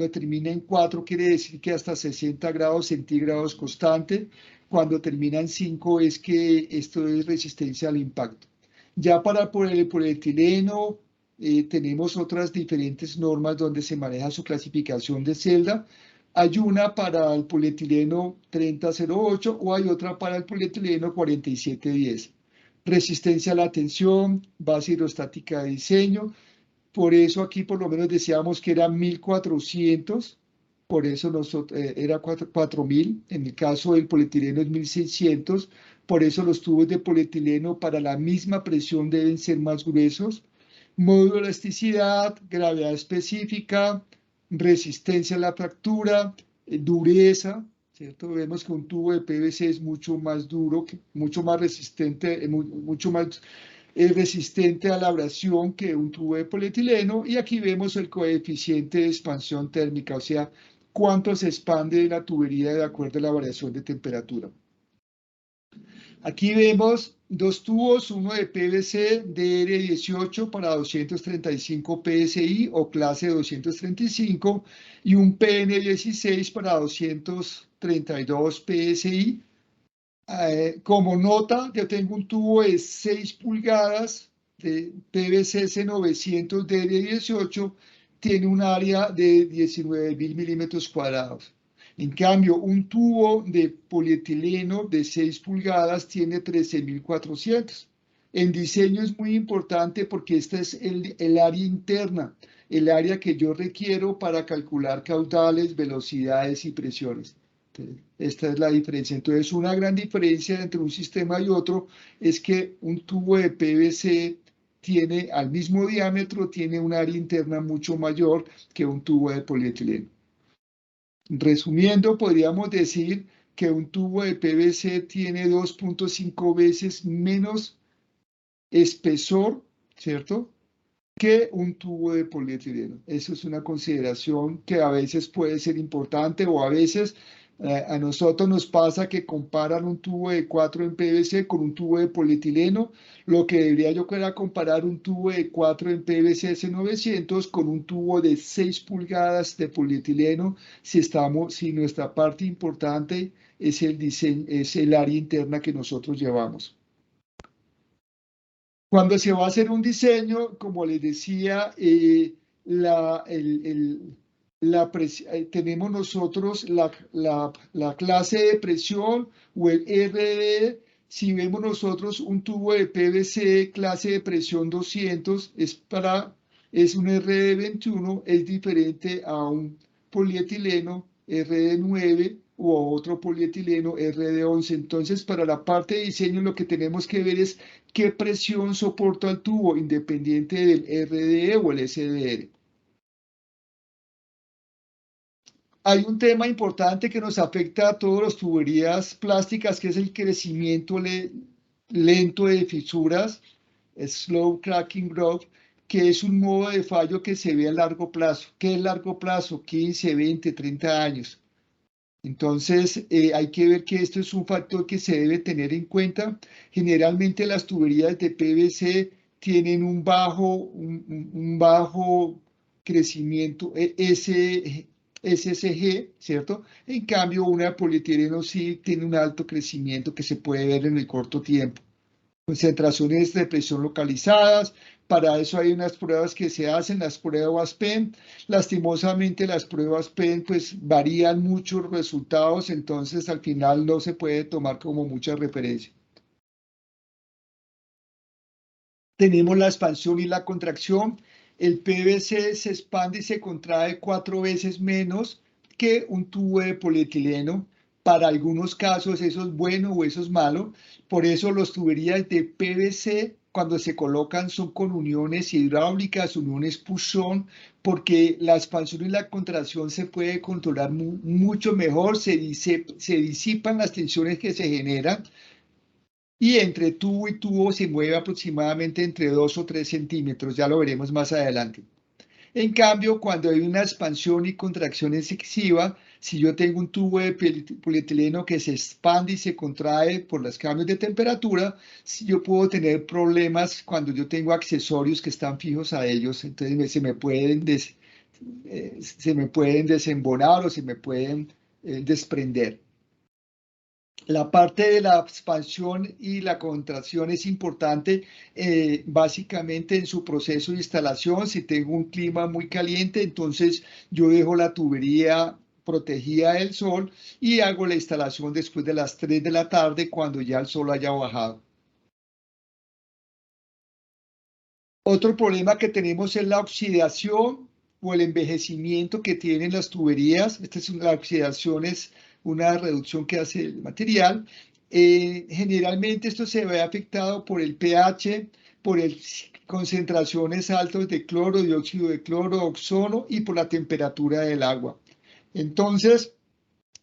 B: termina en 4 quiere decir que hasta 60 grados centígrados constante, cuando termina en 5 es que esto es resistencia al impacto. Ya para el polietileno tenemos otras diferentes normas donde se maneja su clasificación de celda. Hay una para el polietileno 3008 o hay otra para el polietileno 4710. Resistencia a la tensión, base hidrostática de diseño. Por eso aquí por lo menos decíamos que era 1400, por eso era 4000. En el caso del polietileno es 1600. Por eso los tubos de polietileno para la misma presión deben ser más gruesos. Módulo de elasticidad, gravedad específica, resistencia a la fractura, dureza, ¿cierto? Vemos que un tubo de PVC es mucho más duro, mucho más resistente, mucho más resistente a la abrasión que un tubo de polietileno. Y aquí vemos el coeficiente de expansión térmica, o sea, cuánto se expande la tubería de acuerdo a la variación de temperatura. Aquí vemos dos tubos, uno de PVC DR18 para 235 PSI o clase 235 y un PN16 para 232 PSI. Como nota, yo tengo un tubo de 6 pulgadas de PVC C900 DR18, tiene un área de 19.000 milímetros cuadrados. En cambio, un tubo de polietileno de 6 pulgadas tiene 13.400. En diseño es muy importante porque esta es el área interna, el área que yo requiero para calcular caudales, velocidades y presiones. Esta es la diferencia. Entonces, una gran diferencia entre un sistema y otro es que un tubo de PVC tiene, al mismo diámetro, tiene un área interna mucho mayor que un tubo de polietileno. Resumiendo, podríamos decir que un tubo de PVC tiene 2.5 veces menos espesor, ¿cierto?, que un tubo de polietileno. Eso es una consideración que a veces puede ser importante o a veces a nosotros nos pasa que comparan un tubo de 4 en PVC con un tubo de polietileno. Lo que debería yo era comparar un tubo de 4 en PVC S900 con un tubo de 6 pulgadas de polietileno si nuestra parte importante es el diseño, es el área interna que nosotros llevamos. Cuando se va a hacer un diseño, como les decía, tenemos nosotros la clase de presión o el RDE. Si vemos nosotros un tubo de PVC clase de presión 200, es un RD 21, es diferente a un polietileno RD 9 o a otro polietileno RD 11. Entonces, para la parte de diseño lo que tenemos que ver es qué presión soporta el tubo, independiente del RDE o el SDR. Hay un tema importante que nos afecta a todas las tuberías plásticas, que es el crecimiento lento de fisuras, slow cracking growth, que es un modo de fallo que se ve a largo plazo. ¿Qué es largo plazo? 15, 20, 30 años. Entonces, hay que ver que esto es un factor que se debe tener en cuenta. Generalmente las tuberías de PVC tienen un bajo crecimiento SSG, ¿cierto? En cambio, una de polietileno sí tiene un alto crecimiento que se puede ver en el corto tiempo. Concentraciones de presión localizadas, para eso hay unas pruebas que se hacen, las pruebas PEM. Lastimosamente las pruebas PEM pues varían mucho los resultados, entonces al final no se puede tomar como mucha referencia. Tenemos la expansión y la contracción. El PVC se expande y se contrae 4 veces menos que un tubo de polietileno. Para algunos casos eso es bueno o eso es malo. Por eso las tuberías de PVC cuando se colocan son con uniones hidráulicas, uniones push-on, porque la expansión y la contracción se puede controlar mucho mejor, se disipan las tensiones que se generan y entre tubo y tubo se mueve aproximadamente entre 2 o 3 centímetros, ya lo veremos más adelante. En cambio, cuando hay una expansión y contracción excesiva, si yo tengo un tubo de polietileno que se expande y se contrae por los cambios de temperatura, si yo puedo tener problemas cuando yo tengo accesorios que están fijos a ellos, entonces se me pueden desembonar o se me pueden desprender. La parte de la expansión y la contracción es importante básicamente en su proceso de instalación. Si tengo un clima muy caliente, entonces yo dejo la tubería protegida del sol y hago la instalación después de las 3 de la tarde cuando ya el sol haya bajado. Otro problema que tenemos es la oxidación o el envejecimiento que tienen las tuberías. La oxidación es una reducción que hace el material. Generalmente esto se ve afectado por el pH, por concentraciones altas de cloro, dióxido de cloro, ozono y por la temperatura del agua. Entonces,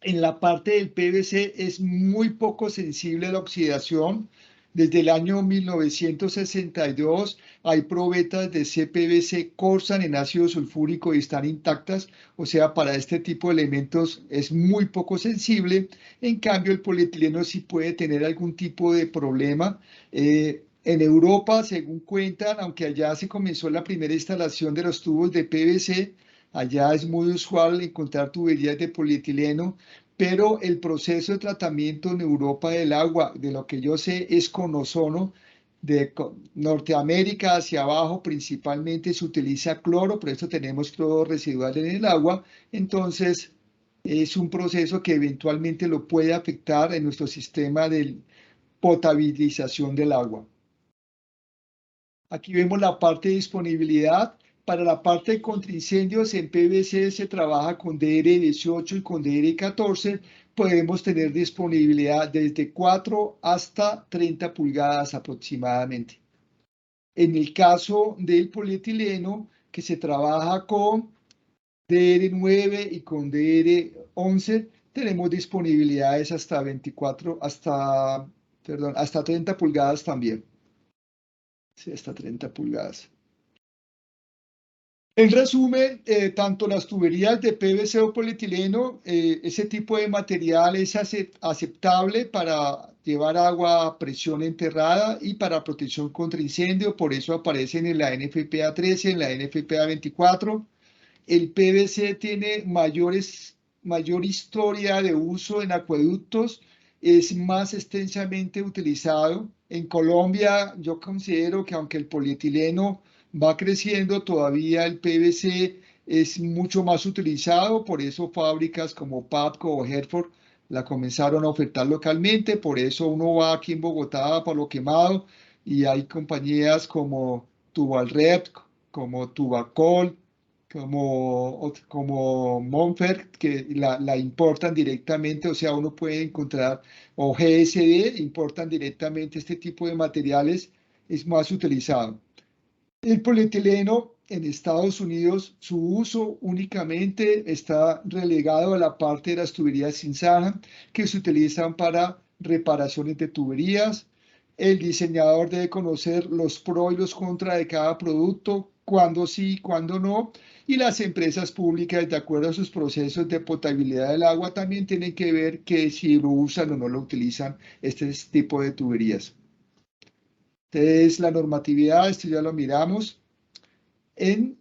B: en la parte del PVC es muy poco sensible a la oxidación. Desde el año 1962 hay probetas de CPVC corsan en ácido sulfúrico y están intactas, o sea, para este tipo de elementos es muy poco sensible. En cambio, el polietileno sí puede tener algún tipo de problema. En Europa, según cuentan, aunque allá se comenzó la primera instalación de los tubos de PVC, allá es muy usual encontrar tuberías de polietileno, pero el proceso de tratamiento en Europa del agua, de lo que yo sé, es con ozono. De Norteamérica hacia abajo principalmente se utiliza cloro, por eso tenemos cloro residual en el agua. Entonces, es un proceso que eventualmente lo puede afectar en nuestro sistema de potabilización del agua. Aquí vemos la parte de disponibilidad. Para la parte de contraincendios en PVC se trabaja con DR18 y con DR14. Podemos tener disponibilidad desde 4 hasta 30 pulgadas aproximadamente. En el caso del polietileno, que se trabaja con DR9 y con DR11, tenemos disponibilidades hasta 30 pulgadas también. Sí, hasta 30 pulgadas. En resumen, tanto las tuberías de PVC o polietileno, ese tipo de material es aceptable para llevar agua a presión enterrada y para protección contra incendio, por eso aparecen en la NFPA 13, en la NFPA 24. El PVC tiene mayor historia de uso en acueductos, es más extensamente utilizado. En Colombia, yo considero que aunque el polietileno va creciendo, todavía el PVC es mucho más utilizado, por eso fábricas como Papco o Herford la comenzaron a ofertar localmente, por eso uno va aquí en Bogotá a Palo Quemado y hay compañías como Tubalrep, como Tubacol, como Monfort, que la importan directamente, o sea, uno puede encontrar, o GSD, importan directamente este tipo de materiales, es más utilizado. El polietileno en Estados Unidos, su uso únicamente está relegado a la parte de las tuberías sin zanja que se utilizan para reparaciones de tuberías. El diseñador debe conocer los pros y los contras de cada producto, cuándo sí, cuándo no. Y las empresas públicas, de acuerdo a sus procesos de potabilidad del agua, también tienen que ver que si lo usan o no lo utilizan este tipo de tuberías. Entonces, la normatividad, esto ya lo miramos. En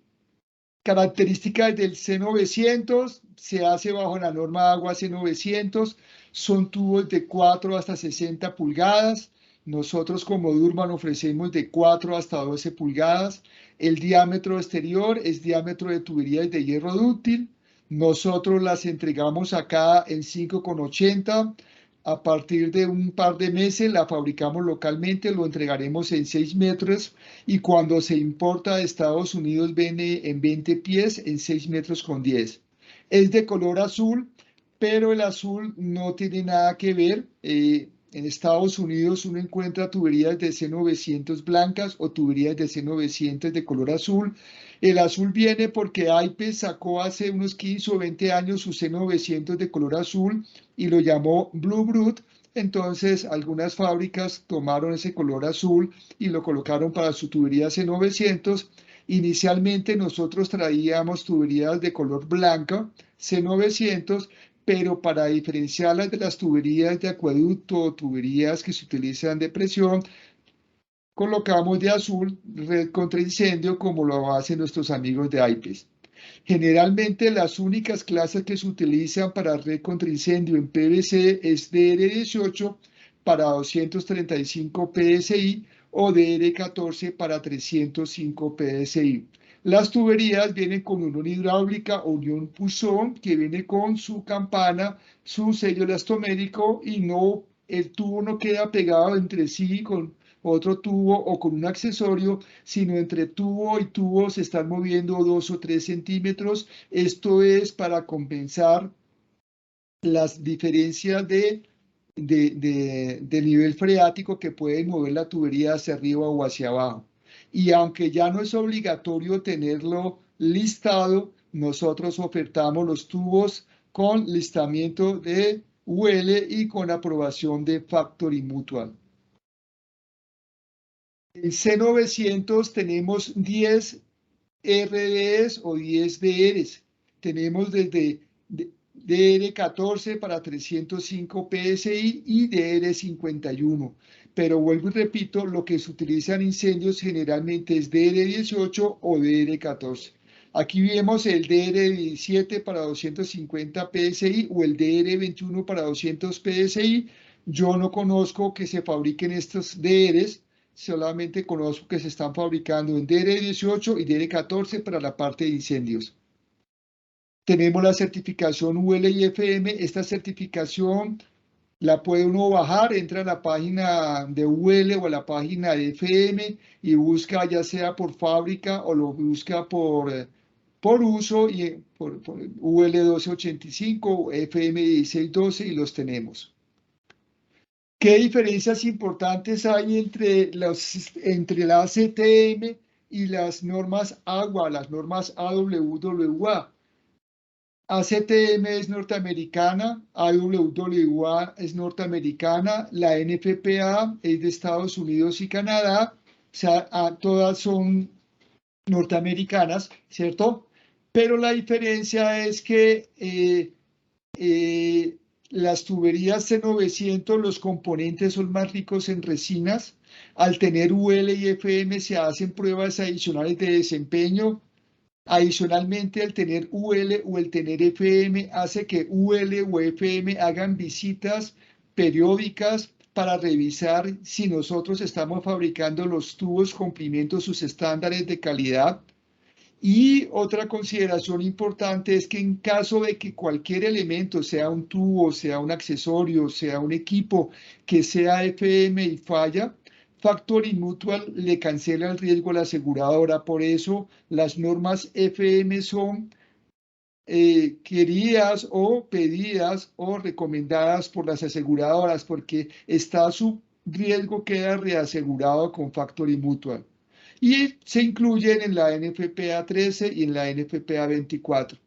B: Características del C900, se hace bajo la norma agua C900, son tubos de 4 hasta 60 pulgadas. Nosotros como Durman ofrecemos de 4 hasta 12 pulgadas. El diámetro exterior es diámetro de tuberías de hierro dúctil. Nosotros las entregamos acá en 5,80. A partir de un par de meses la fabricamos localmente, lo entregaremos en 6 metros y cuando se importa de Estados Unidos viene en 20 pies en 6 metros con 10. Es de color azul, pero el azul no tiene nada que ver. En Estados Unidos uno encuentra tuberías de C900 blancas o tuberías de C900 de color azul. El azul viene porque AIPES sacó hace unos 15 o 20 años su C900 de color azul y lo llamó Blue Brute. Entonces algunas fábricas tomaron ese color azul y lo colocaron para su tubería C900. Inicialmente nosotros traíamos tuberías de color blanca, C900, pero para diferenciarlas de las tuberías de acueducto o tuberías que se utilizan de presión, colocamos de azul red contra incendio como lo hacen nuestros amigos de AIPES. Generalmente las únicas clases que se utilizan para red contra incendio en PVC es DR18 para 235 PSI o DR14 para 305 PSI. Las tuberías vienen con unión hidráulica o unión Pusson que viene con su campana, su sello elastomérico y no, el tubo no queda pegado entre sí con otro tubo o con un accesorio, sino entre tubo y tubo se están moviendo 2 o 3 centímetros. Esto es para compensar las diferencias de nivel freático que pueden mover la tubería hacia arriba o hacia abajo. Y aunque ya no es obligatorio tenerlo listado, nosotros ofertamos los tubos con listamiento de UL y con aprobación de Factory Mutual. En C900 tenemos 10 RDs o 10 DRs. Tenemos desde DR14 para 305 PSI y DR51. Pero vuelvo y repito, lo que se utiliza en incendios generalmente es DR18 o DR14. Aquí vemos el DR17 para 250 PSI o el DR21 para 200 PSI. Yo no conozco que se fabriquen estos DRs, solamente conozco que se están fabricando en DR18 y DR14 para la parte de incendios. Tenemos la certificación UL y FM. Esta certificación la puede uno bajar, entra a la página de UL o a la página de FM y busca ya sea por fábrica o lo busca por uso y por UL 1285, FM 1612 y los tenemos. ¿Qué diferencias importantes hay entre la ACTM y las normas agua, las normas AWWA? ACTM es norteamericana, AWWA es norteamericana, la NFPA es de Estados Unidos y Canadá, o sea, todas son norteamericanas, ¿cierto? Pero la diferencia es que las tuberías C900, los componentes son más ricos en resinas. Al tener UL y FM se hacen pruebas adicionales de desempeño. Adicionalmente, el tener UL o el tener FM hace que UL o FM hagan visitas periódicas para revisar si nosotros estamos fabricando los tubos cumpliendo sus estándares de calidad. Y otra consideración importante es que en caso de que cualquier elemento, sea un tubo, sea un accesorio, sea un equipo que sea FM y falla, Factory Mutual le cancela el riesgo a la aseguradora. Por eso las normas FM son queridas o pedidas o recomendadas por las aseguradoras porque su riesgo queda reasegurado con Factory Mutual. Y se incluyen en la NFPA 13 y en la NFPA 24.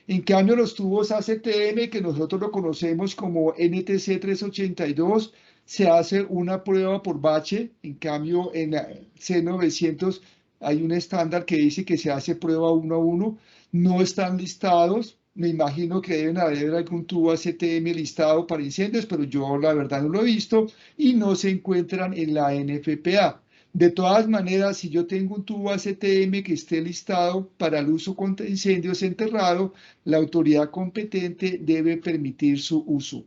B: En cambio, los tubos ACTM, que nosotros lo conocemos como NTC 382, se hace una prueba por bache. En cambio, en la C900 hay un estándar que dice que se hace prueba 1 a 1. No están listados. Me imagino que deben haber algún tubo ACTM listado para incendios, pero yo la verdad no lo he visto y no se encuentran en la NFPA. De todas maneras, si yo tengo un tubo ACTM que esté listado para el uso contra incendios enterrado, la autoridad competente debe permitir su uso.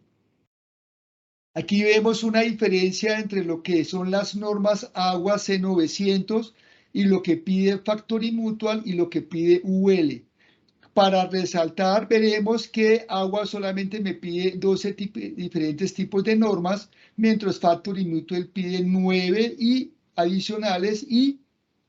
B: Aquí vemos una diferencia entre lo que son las normas agua C900 y lo que pide Factory Mutual y lo que pide UL. Para resaltar, veremos que agua solamente me pide 12 diferentes tipos de normas, mientras Factory Mutual pide 9 y adicionales y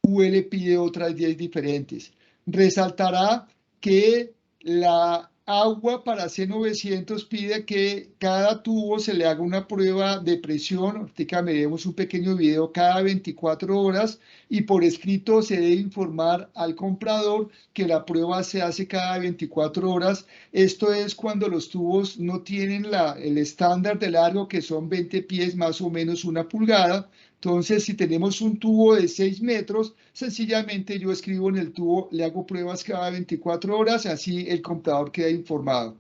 B: UL pide otras 10 diferentes. Resaltará que la agua para C900 pide que cada tubo se le haga una prueba de presión, ahorita veremos un pequeño video, cada 24 horas, y por escrito se debe informar al comprador que la prueba se hace cada 24 horas. Esto es cuando los tubos no tienen el estándar de largo, que son 20 pies más o menos 1 pulgada. Entonces, si tenemos un tubo de 6 metros, sencillamente yo escribo en el tubo, le hago pruebas cada 24 horas, así el comprador queda informado.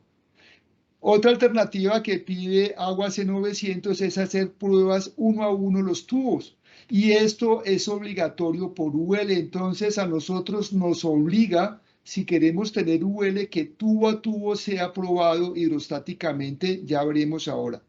B: Otra alternativa que pide Agua C900 es hacer pruebas uno a uno los tubos. Y esto es obligatorio por UL, entonces a nosotros nos obliga, si queremos tener UL, que tubo a tubo sea probado hidrostáticamente, ya veremos ahora.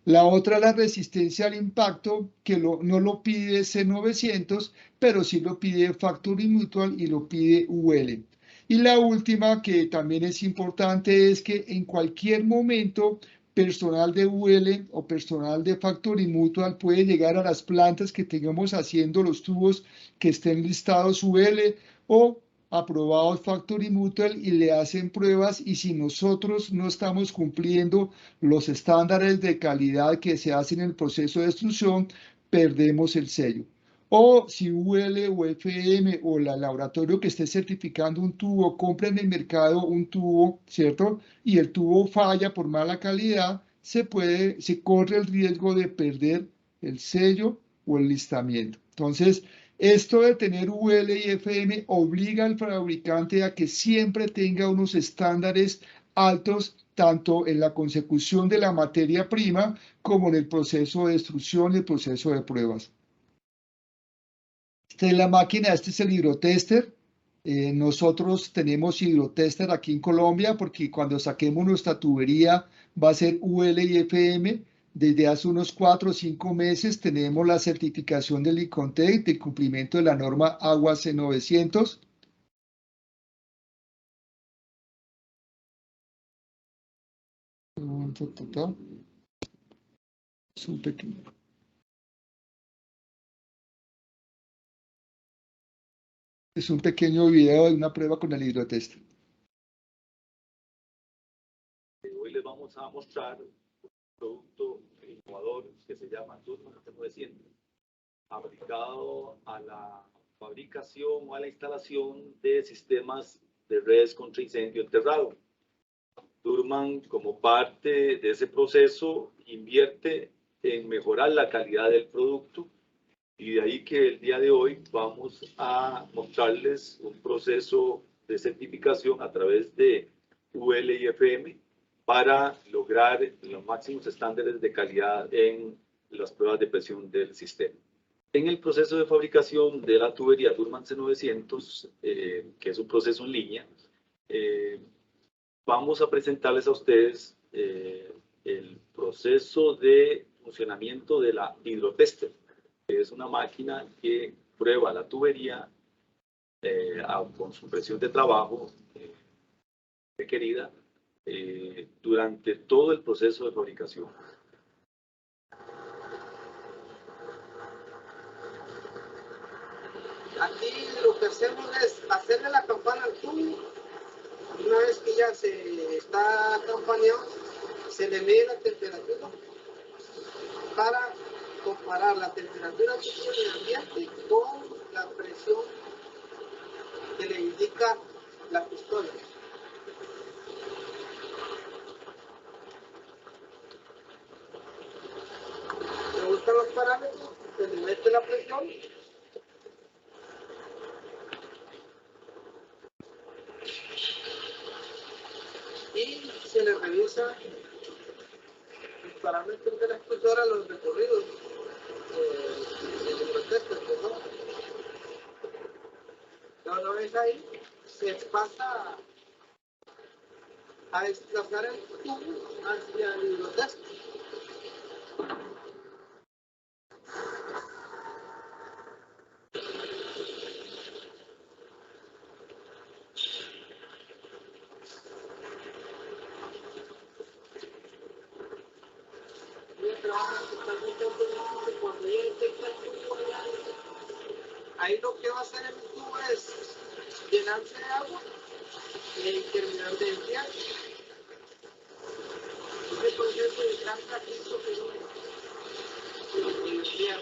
B: La otra es la resistencia al impacto, que no lo pide C900, pero sí lo pide Factory Mutual y lo pide UL. Y la última, que también es importante, es que en cualquier momento personal de UL o personal de Factory Mutual puede llegar a las plantas que tengamos haciendo los tubos que estén listados UL o aprobados Factory Mutual y le hacen pruebas, y si nosotros no estamos cumpliendo los estándares de calidad que se hacen en el proceso de extrusión, perdemos el sello. O si UL o FM o el laboratorio que esté certificando un tubo compra en el mercado un tubo, ¿cierto? Y el tubo falla por mala calidad, se corre el riesgo de perder el sello o el listamiento. Entonces, esto de tener UL y FM obliga al fabricante a que siempre tenga unos estándares altos, tanto en la consecución de la materia prima como en el proceso de extrusión y el proceso de pruebas. Esta es la máquina, este es el hidrotester. Nosotros tenemos hidrotester aquí en Colombia porque cuando saquemos nuestra tubería va a ser UL y FM. Desde hace unos 4 o 5 meses tenemos la certificación del ICONTEC del cumplimiento de la norma agua C900. Es un pequeño. Es un pequeño video de una prueba con el hidrotester.
C: Hoy les vamos a mostrar un producto innovador que se llama Durman C900, aplicado a la fabricación o a la instalación de sistemas de redes contra incendio enterrado. Durman, como parte de ese proceso, invierte en mejorar la calidad del producto, y de ahí que el día de hoy vamos a mostrarles un proceso de certificación a través de UL y FM para lograr los máximos estándares de calidad en las pruebas de presión del sistema. En el proceso de fabricación de la tubería Durman C900, que es un proceso en línea, vamos a presentarles a ustedes el proceso de funcionamiento de la hidrotester, que es una máquina que prueba la tubería con su presión de trabajo requerida durante todo el proceso de fabricación.
D: Aquí lo que hacemos es hacerle la campana al tubo. Una vez que ya se está campaneado, se le mide la temperatura para comparar la temperatura que tiene el ambiente con la presión que le indica la pistola. Se buscan los parámetros, se le mete la presión y se le revisa los parámetros de la expulsora, los recorridos del hidrotester, ¿no? empieza ahí, se pasa a desplazar el tubo hacia el grotesco. Ahí lo que va a hacer el tubo es llenarse de agua y terminar de enfriar. Ese proceso de gran taquito que enfriar.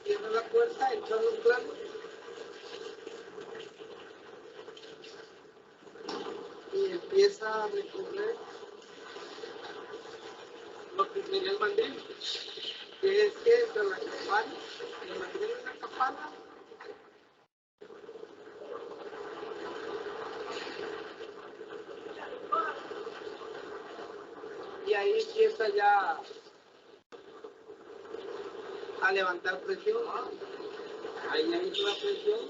D: Cierra la puerta, echa los planos y empieza a recorrer lo que sería el mandril, que es que entre la campana, el mandril y la campana, y ahí empieza ya a levantar presión. Ahí hay una presión,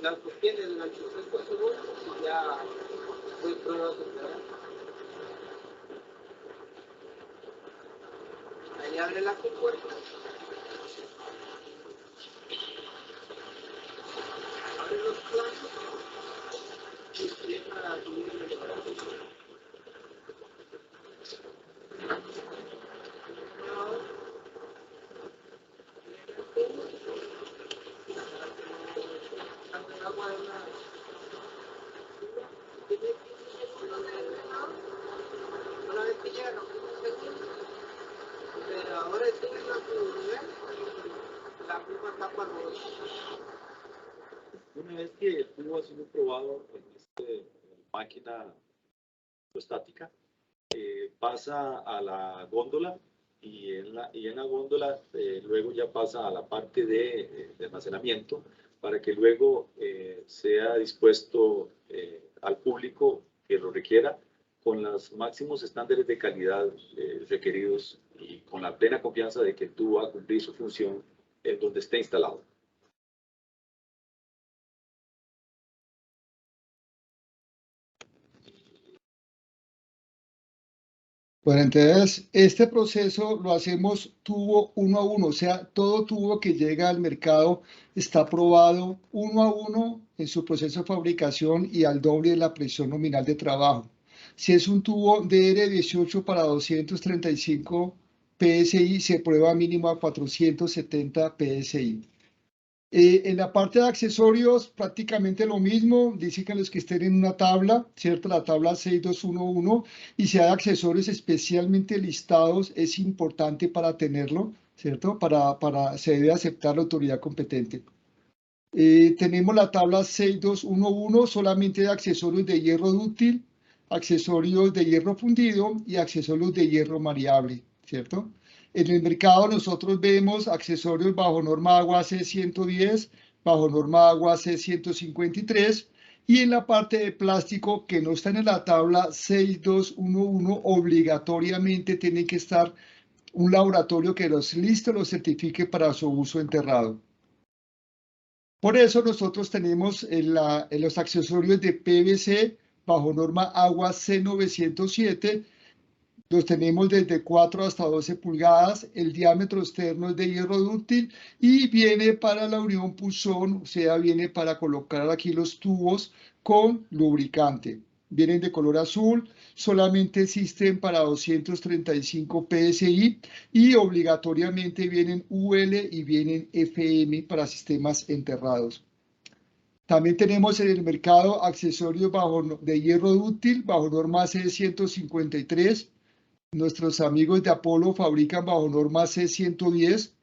D: la sostiene durante 5 segundos y ya fue prueba de operar. Ahí abre la compuerta, abre los planos y empieza a subir el espacio. Ahora estoy en la pluma, la pluma está para
C: Una vez que el tubo ha sido probado en esta máquina estática, pasa a la góndola y en la góndola luego ya pasa a la parte de almacenamiento para que luego sea dispuesto al público que lo requiera con los máximos estándares de calidad requeridos y con la plena confianza de que el tubo va a cumplir su función donde esté instalado.
B: Bueno, entonces este proceso lo hacemos tubo 1 a 1, o sea, todo tubo que llega al mercado está probado 1 a 1 en su proceso de fabricación y al doble de la presión nominal de trabajo. Si es un tubo DR18 para 235 PSI, se prueba mínimo a 470 PSI. En la parte de accesorios, prácticamente lo mismo, dice que los que estén en una tabla, ¿cierto? La tabla 6211, y si hay accesorios especialmente listados, es importante para tenerlo, ¿cierto? Se debe aceptar la autoridad competente. Tenemos la tabla 6211, solamente de accesorios de hierro dúctil, accesorios de hierro fundido y accesorios de hierro maleable, ¿cierto? En el mercado nosotros vemos accesorios bajo norma agua C110, bajo norma agua C153, y en la parte de plástico que no está en la tabla 6211, obligatoriamente tiene que estar un laboratorio que los liste, los certifique para su uso enterrado. Por eso nosotros tenemos en los accesorios de PVC bajo norma agua C907, los tenemos desde 4 hasta 12 pulgadas, el diámetro externo es de hierro dúctil y viene para la unión punzón, o sea, viene para colocar aquí los tubos con lubricante. Vienen de color azul, solamente existen para 235 PSI y obligatoriamente vienen UL y vienen FM para sistemas enterrados. También tenemos en el mercado accesorios de hierro dúctil bajo norma C153. Nuestros amigos de Apolo fabrican bajo norma C110.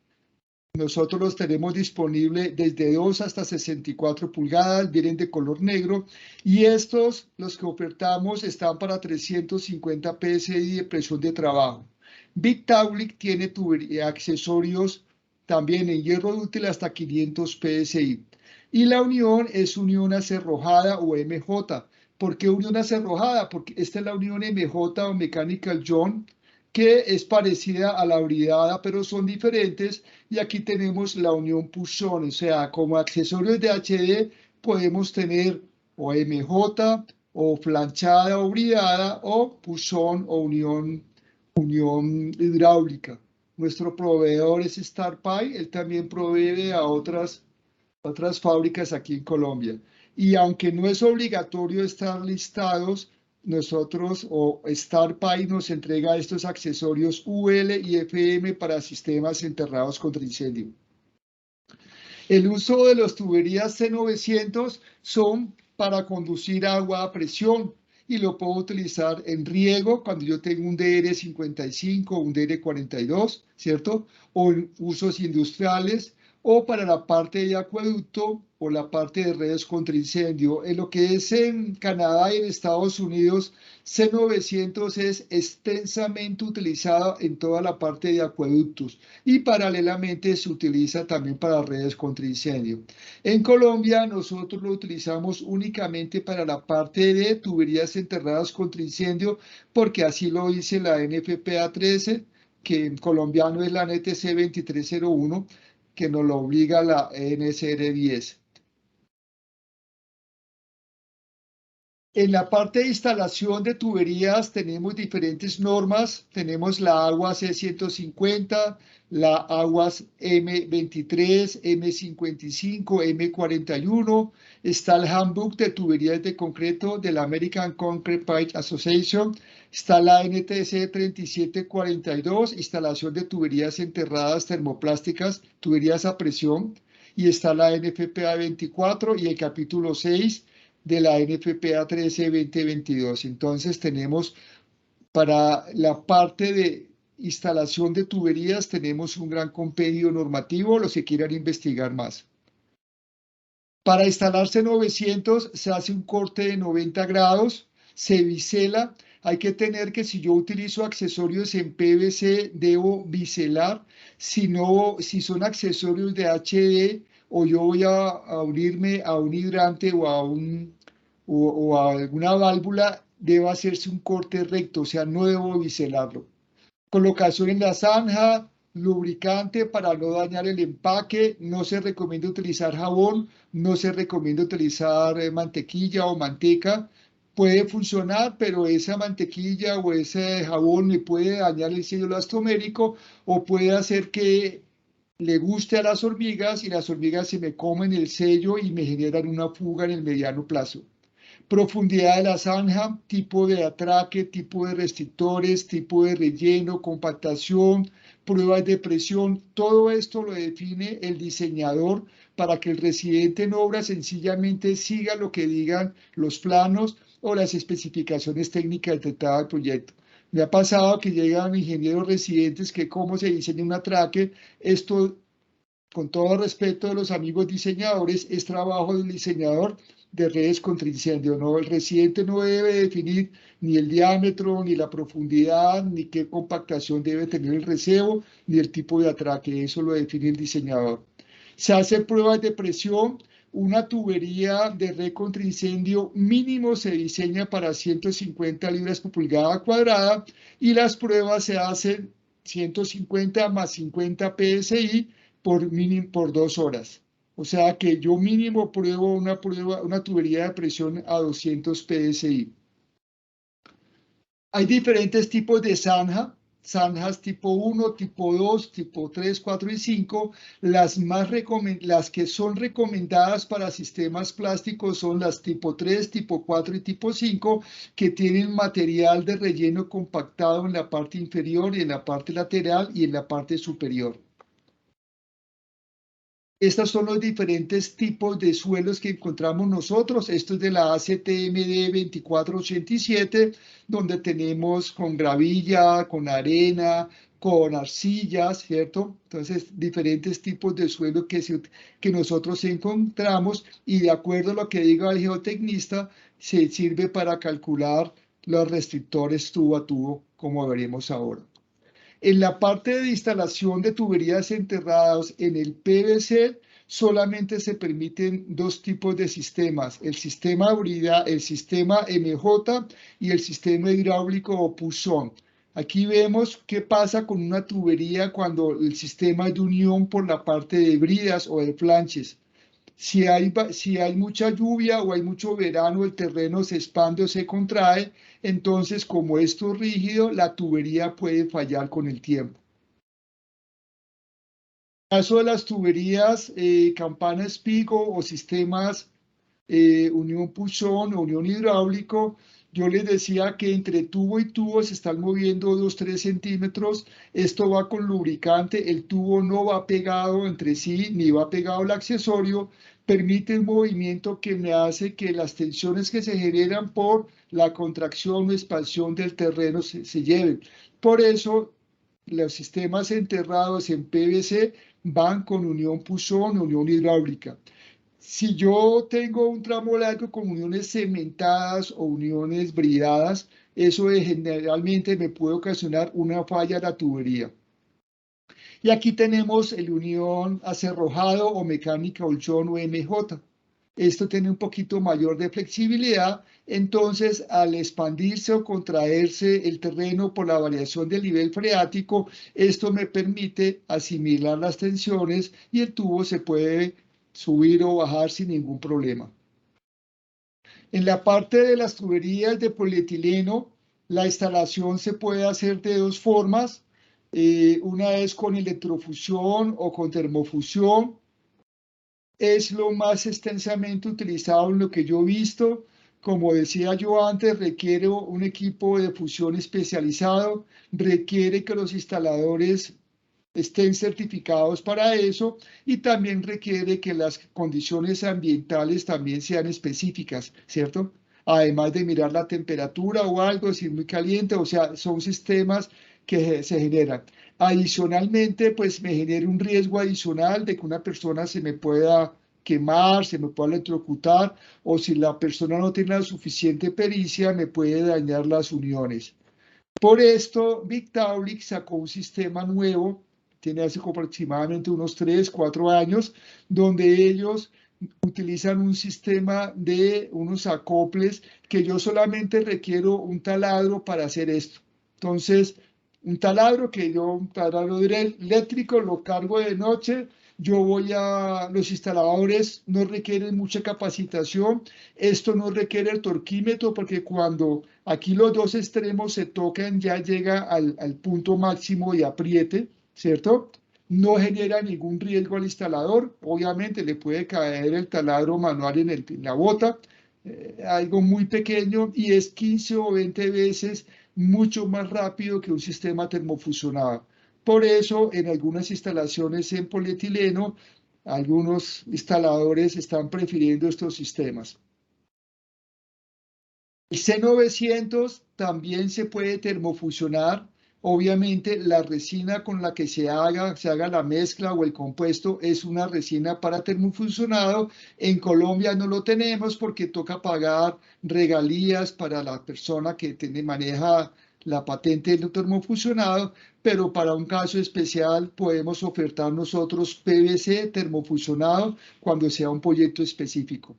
B: Nosotros los tenemos disponibles desde 2 hasta 64 pulgadas, vienen de color negro y estos, los que ofertamos, están para 350 PSI de presión de trabajo. Big Taulic tiene accesorios también en hierro dúctil hasta 500 PSI. Y la unión es unión acerrojada o MJ. ¿Por qué unión acerrojada? Porque esta es la unión MJ o Mechanical Joint que es parecida a la bridada, pero son diferentes. Y aquí tenemos la unión Poisson, o sea, como accesorios de HD podemos tener o MJ, o flanchada o bridada, o Poisson o unión hidráulica. Nuestro proveedor es StarPy, él también provee a otras fábricas aquí en Colombia. Y aunque no es obligatorio estar listados, nosotros o StarPy nos entrega estos accesorios UL y FM para sistemas enterrados contra incendio. El uso de las tuberías C900 son para conducir agua a presión y lo puedo utilizar en riego cuando yo tengo un DR55 o un DR42, ¿cierto? O en usos industriales o para la parte de acueducto o la parte de redes contra incendio. En lo que es en Canadá y en Estados Unidos, C900 es extensamente utilizado en toda la parte de acueductos y paralelamente se utiliza también para redes contra incendio. En Colombia nosotros lo utilizamos únicamente para la parte de tuberías enterradas contra incendio porque así lo dice la NFPA 13, que en colombiano es la NTC 2301, que nos lo obliga la NSR 10. En la parte de instalación de tuberías tenemos diferentes normas. Tenemos la AGUAS C150, la AGUAS M23, M55, M41. Está el Handbook de tuberías de concreto de la American Concrete Pipe Association. Está la NTC 3742, instalación de tuberías enterradas termoplásticas, tuberías a presión. Y está la NFPA 24 y el capítulo 6 de la NFPA 13-2022. Entonces tenemos para la parte de instalación de tuberías, tenemos un gran compendio normativo, los que quieran investigar más. Para instalarse 900 se hace un corte de 90 grados, se bisela. Hay que tener que si yo utilizo accesorios en PVC, debo biselar. Si son accesorios de HD, o yo voy a unirme a un hidrante o a alguna válvula, debe hacerse un corte recto, o sea, no debo biselarlo. Colocación en la zanja, lubricante para no dañar el empaque, no se recomienda utilizar jabón, no se recomienda utilizar mantequilla o manteca. Puede funcionar, pero esa mantequilla o ese jabón me puede dañar el sello elastomérico o puede hacer que le guste a las hormigas y las hormigas se me comen el sello y me generan una fuga en el mediano plazo. Profundidad de la zanja, tipo de atraque, tipo de restrictores, tipo de relleno, compactación, pruebas de presión, todo esto lo define el diseñador para que el residente en obra sencillamente siga lo que digan los planos o las especificaciones técnicas del tratado de proyecto. Me ha pasado que llegan ingenieros residentes que cómo se diseña un atraque, esto con todo respeto de los amigos diseñadores, es trabajo del diseñador de redes contra incendio, ¿no? El residente no debe definir ni el diámetro, ni la profundidad, ni qué compactación debe tener el recebo, ni el tipo de atraque, eso lo define el diseñador. Se hacen pruebas de presión, una tubería de red contra incendio mínimo se diseña para 150 libras por pulgada cuadrada y las pruebas se hacen 150 más 50 PSI por 2 horas. O sea que yo mínimo pruebo una tubería de presión a 200 PSI. Hay diferentes tipos de zanjas tipo 1, tipo 2, tipo 3, 4 y 5. Las que son recomendadas para sistemas plásticos son las tipo 3, tipo 4 y tipo 5, que tienen material de relleno compactado en la parte inferior y en la parte lateral y en la parte superior. Estos son los diferentes tipos de suelos que encontramos nosotros. Esto es de la ACTMD 2487, donde tenemos con gravilla, con arena, con arcillas, ¿cierto? Entonces, diferentes tipos de suelo que nosotros encontramos y de acuerdo a lo que diga el geotecnista, se sirve para calcular los restrictores tubo a tubo, como veremos ahora. En la parte de instalación de tuberías enterradas en el PVC, solamente se permiten 2 tipos de sistemas, el sistema MJ y el sistema hidráulico o Poisson. Aquí vemos qué pasa con una tubería cuando el sistema es de unión por la parte de bridas o de flanches. Si hay mucha lluvia o hay mucho verano, el terreno se expande o se contrae, entonces como esto es rígido, la tubería puede fallar con el tiempo. En el caso de las tuberías campana espigo o sistemas unión puchón o unión hidráulico, yo les decía que entre tubo y tubo se están moviendo 2-3 centímetros. Esto va con lubricante, el tubo no va pegado entre sí ni va pegado al accesorio. Permite un movimiento que me hace que las tensiones que se generan por la contracción o expansión del terreno se lleven. Por eso los sistemas enterrados en PVC van con unión puchón o unión hidráulica. Si yo tengo un tramo largo con uniones cementadas o uniones bridadas, eso generalmente me puede ocasionar una falla en la tubería. Y aquí tenemos el unión acerrojado o mecánica Olchón o MJ. Esto tiene un poquito mayor de flexibilidad, entonces al expandirse o contraerse el terreno por la variación del nivel freático, esto me permite asimilar las tensiones y el tubo se puede subir o bajar sin ningún problema. En la parte de las tuberías de polietileno, la instalación se puede hacer de dos formas. Una es con electrofusión o con termofusión. Es lo más extensamente utilizado en lo que yo he visto. Como decía yo antes, requiere un equipo de fusión especializado, requiere que los instaladores estén certificados para eso y también requiere que las condiciones ambientales también sean específicas, ¿cierto? Además de mirar la temperatura o algo, si es muy caliente, o sea, son sistemas que se generan. Adicionalmente, pues me genera un riesgo adicional de que una persona se me pueda quemar, se me pueda electrocutar, o si la persona no tiene la suficiente pericia, me puede dañar las uniones. Por esto, Victaulic sacó un sistema nuevo, tiene hace aproximadamente unos 3-4 años, donde ellos utilizan un sistema de unos acoples que yo solamente requiero un taladro para hacer esto. Entonces, un taladro eléctrico, lo cargo de noche, los instaladores no requieren mucha capacitación, esto no requiere el torquímetro porque cuando aquí los dos extremos se tocan ya llega al punto máximo de apriete, ¿cierto? No genera ningún riesgo al instalador, obviamente le puede caer el taladro manual en la bota, algo muy pequeño y es 15 o 20 veces mucho más rápido que un sistema termofusionado. Por eso, en algunas instalaciones en polietileno, algunos instaladores están prefiriendo estos sistemas. El C900 también se puede termofusionar. Obviamente, la resina con la que se haga la mezcla o el compuesto es una resina para termofusionado. En Colombia no lo tenemos porque toca pagar regalías para la persona que maneja la patente del termofusionado, pero para un caso especial podemos ofertar nosotros PVC termofusionado cuando sea un proyecto específico.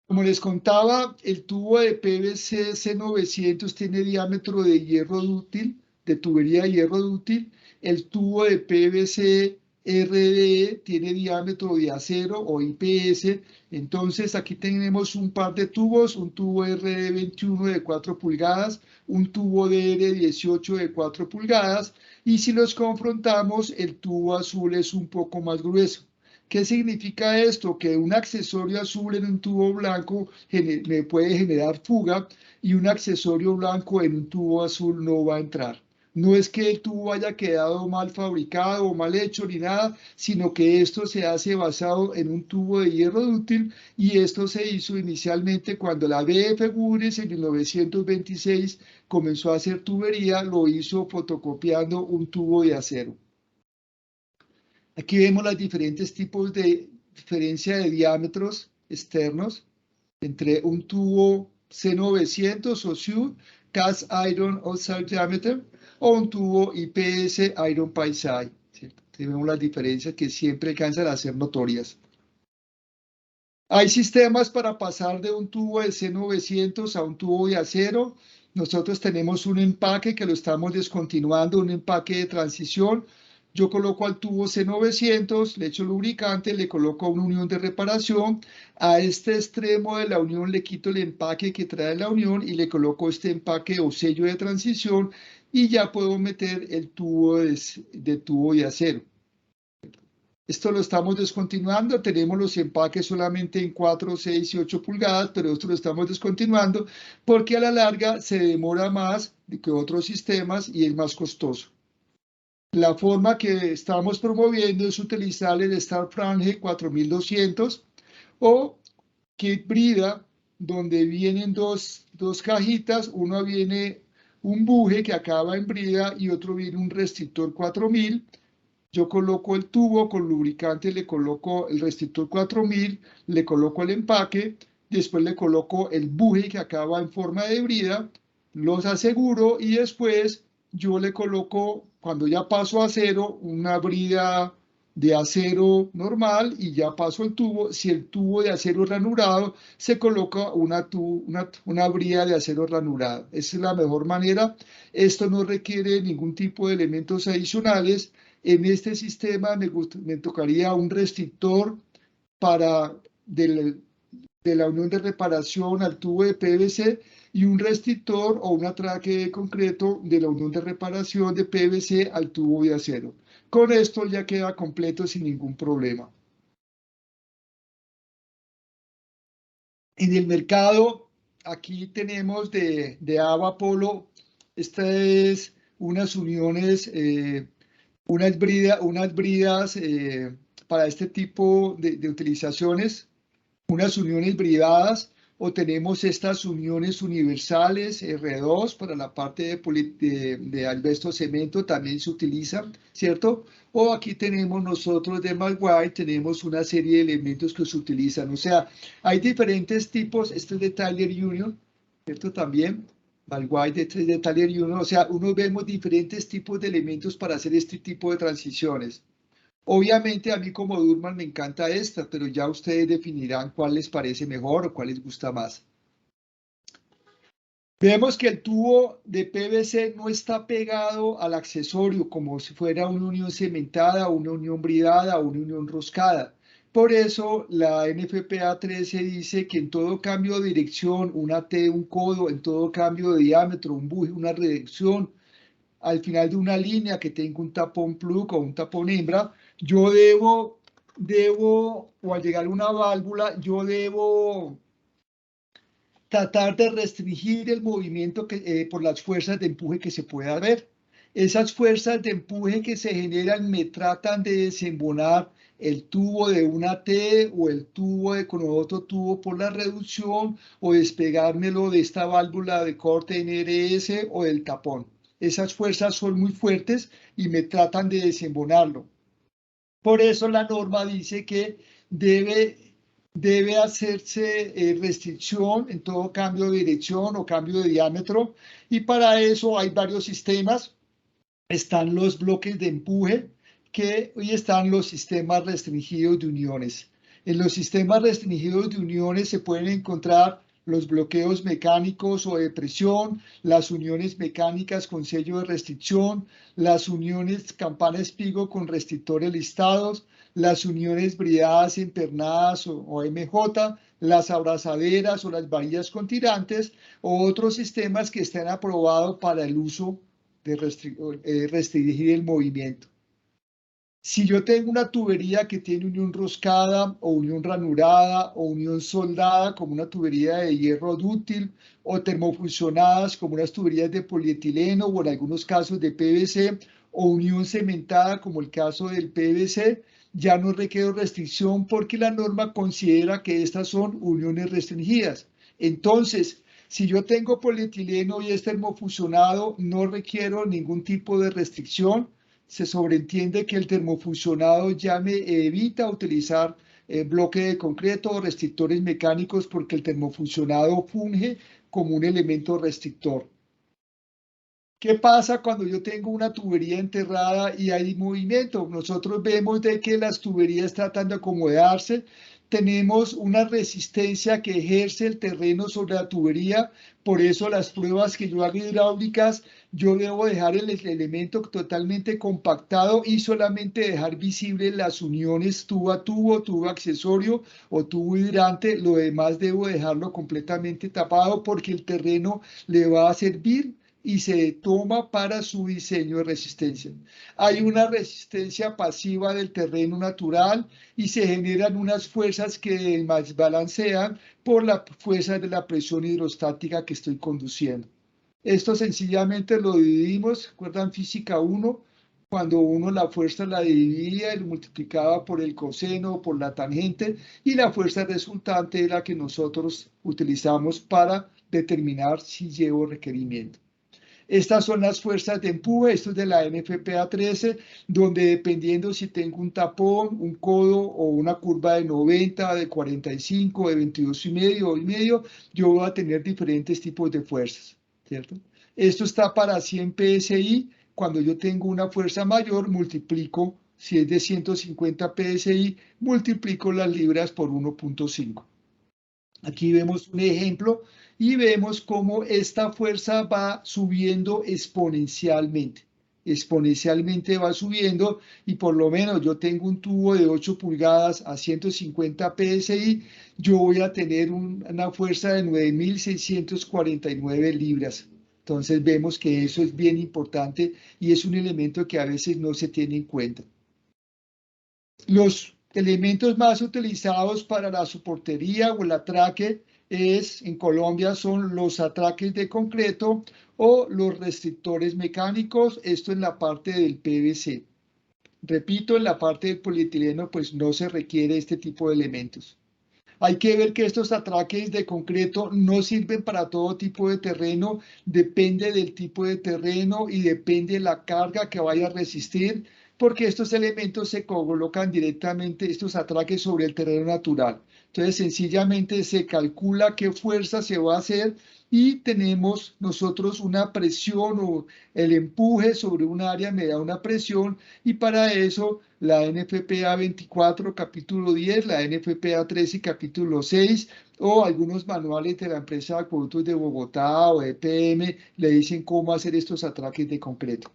B: Como les contaba, el tubo de PVC C900 tiene diámetro de hierro dúctil, de tubería de hierro dúctil. El tubo de PVC RDE tiene diámetro de acero o IPS. Entonces aquí tenemos un par de tubos, un tubo RDE 21 de 4 pulgadas, un tubo DR18 de 4 pulgadas. Y si los confrontamos, el tubo azul es un poco más grueso. ¿Qué significa esto? Que un accesorio azul en un tubo blanco me puede generar fuga y un accesorio blanco en un tubo azul no va a entrar. No es que el tubo haya quedado mal fabricado o mal hecho ni nada, sino que esto se hace basado en un tubo de hierro dúctil y esto se hizo inicialmente cuando la BF Guris en 1926 comenzó a hacer tubería, lo hizo fotocopiando un tubo de acero. Aquí vemos los diferentes tipos de diferencia de diámetros externos entre un tubo C900 o SUD, Cast Iron Outside Diameter, o un tubo IPS Iron Pipe Side. Aquí vemos las diferencias que siempre alcanzan a ser notorias. Hay sistemas para pasar de un tubo de C900 a un tubo de acero. Nosotros tenemos un empaque que lo estamos descontinuando, un empaque de transición. Yo coloco al tubo C900, le echo lubricante, le coloco una unión de reparación. A este extremo de la unión le quito el empaque que trae la unión y le coloco este empaque o sello de transición y ya puedo meter el tubo de tubo de acero. Esto lo estamos descontinuando, tenemos los empaques solamente en 4, 6 y 8 pulgadas, pero esto lo estamos descontinuando porque a la larga se demora más que otros sistemas y es más costoso. La forma que estamos promoviendo es utilizar el Star Frange 4200 o kit brida, donde vienen dos cajitas, uno viene un buje que acaba en brida y otro viene un restrictor 4000. Yo coloco el tubo con lubricante, le coloco el restrictor 4000, le coloco el empaque, después le coloco el buje que acaba en forma de brida, los aseguro y después yo le coloco, cuando ya paso a acero, una brida de acero normal y ya paso el tubo. Si el tubo de acero es ranurado, se coloca una brida de acero ranurado. Esa es la mejor manera. Esto no requiere ningún tipo de elementos adicionales. En este sistema me tocaría un restrictor de la unión de reparación al tubo de PVC y un restrictor o un atraque de concreto de la unión de reparación de PVC al tubo de acero. Con esto ya queda completo sin ningún problema. En el mercado, aquí tenemos de Ava Polo, esta es unas uniones, unas bridas para este tipo de utilizaciones, unas uniones bridadas, o tenemos estas uniones universales R2 para la parte de asbesto cemento, también se utiliza, ¿cierto? O aquí tenemos nosotros de Malwire, tenemos una serie de elementos que se utilizan, o sea, hay diferentes tipos, este es de Tyler Union, ¿cierto? También. Malwire de Tyler Union, o sea, uno vemos diferentes tipos de elementos para hacer este tipo de transiciones. Obviamente a mí como Durman me encanta esta, pero ya ustedes definirán cuál les parece mejor o cuál les gusta más. Vemos que el tubo de PVC no está pegado al accesorio como si fuera una unión cementada, una unión bridada o una unión roscada. Por eso la NFPA 13 dice que en todo cambio de dirección, una T, un codo, en todo cambio de diámetro, un buje, una reducción, al final de una línea que tenga un tapón plug o un tapón hembra, yo debo, o al llegar a una válvula, yo debo tratar de restringir el movimiento por las fuerzas de empuje que se pueda ver. Esas fuerzas de empuje que se generan me tratan de desembonar el tubo de una T o el tubo con otro tubo por la reducción o despegármelo de esta válvula de corte NRS o del tapón. Esas fuerzas son muy fuertes y me tratan de desembonarlo. Por eso la norma dice que debe hacerse restricción en todo cambio de dirección o cambio de diámetro, y para eso hay varios sistemas. Están los bloques de empuje y están los sistemas restringidos de uniones. En los sistemas restringidos de uniones se pueden encontrar los bloqueos mecánicos o de presión, las uniones mecánicas con sello de restricción, las uniones campana espigo con restrictores listados, las uniones bridadas empernadas o MJ, las abrazaderas o las varillas con tirantes, o otros sistemas que estén aprobados para el uso de restringir el movimiento. Si yo tengo una tubería que tiene unión roscada o unión ranurada o unión soldada como una tubería de hierro dúctil o termofusionadas como unas tuberías de polietileno o en algunos casos de PVC o unión cementada como el caso del PVC, ya no requiero restricción porque la norma considera que estas son uniones restringidas. Entonces, si yo tengo polietileno y es termofusionado, no requiero ningún tipo de restricción. Se sobreentiende que el termofusionado ya me evita utilizar bloque de concreto o restrictores mecánicos porque el termofusionado funge como un elemento restrictor. ¿Qué pasa cuando yo tengo una tubería enterrada y hay movimiento? Nosotros vemos de que las tuberías tratan de acomodarse. Tenemos una resistencia que ejerce el terreno sobre la tubería. Por eso las pruebas que yo hago hidráulicas, yo debo dejar el elemento totalmente compactado y solamente dejar visibles las uniones tubo a tubo, tubo accesorio o tubo hidrante. Lo demás debo dejarlo completamente tapado porque el terreno le va a servir y se toma para su diseño de resistencia. Hay una resistencia pasiva del terreno natural y se generan unas fuerzas que balancean por la fuerza de la presión hidrostática que estoy conduciendo. Esto sencillamente lo dividimos, ¿recuerdan física 1? Cuando uno la fuerza la dividía y lo multiplicaba por el coseno o por la tangente, y la fuerza resultante es la que nosotros utilizamos para determinar si llevo requerimiento. Estas son las fuerzas de empuje, esto es de la NFPA 13, donde dependiendo si tengo un tapón, un codo o una curva de 90, de 45, de 22,5, yo voy a tener diferentes tipos de fuerzas, ¿cierto? Esto está para 100 PSI, cuando yo tengo una fuerza mayor, multiplico, si es de 150 PSI, multiplico las libras por 1.5. Aquí vemos un ejemplo y vemos cómo esta fuerza va subiendo exponencialmente. Exponencialmente va subiendo y por lo menos yo tengo un tubo de 8 pulgadas a 150 PSI, yo voy a tener una fuerza de 9.649 libras. Entonces vemos que eso es bien importante y es un elemento que a veces no se tiene en cuenta. Los elementos más utilizados para la soportería o el atraque en Colombia son los atraques de concreto o los restrictores mecánicos, esto en la parte del PVC. Repito, en la parte del polietileno pues no se requiere este tipo de elementos. Hay que ver que estos atraques de concreto no sirven para todo tipo de terreno, depende del tipo de terreno y depende de la carga que vaya a resistir, porque estos elementos se colocan directamente, estos atraques sobre el terreno natural. Entonces, sencillamente se calcula qué fuerza se va a hacer y tenemos nosotros una presión o el empuje sobre un área me da una presión y para eso la NFPA 24 capítulo 10, la NFPA 13 capítulo 6 o algunos manuales de la empresa de acueductos de Bogotá o de EPM le dicen cómo hacer estos atraques de concreto.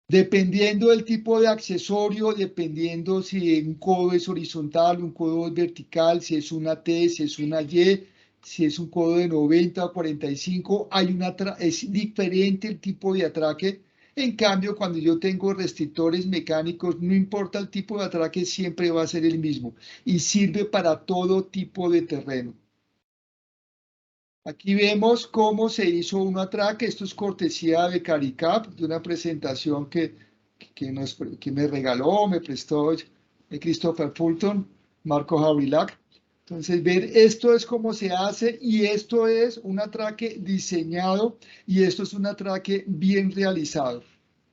B: Dependiendo del tipo de accesorio, dependiendo si un codo es horizontal, un codo es vertical, si es una T, si es una Y, si es un codo de 90 o 45, es diferente el tipo de atraque. En cambio, cuando yo tengo restrictores mecánicos, no importa el tipo de atraque, siempre va a ser el mismo y sirve para todo tipo de terreno. Aquí vemos cómo se hizo un atraque. Esto es cortesía de Caricap, de una presentación que me regaló, me prestó Christopher Fulton, Marco Javilac. Entonces, ver esto es cómo se hace y esto es un atraque diseñado y esto es un atraque bien realizado.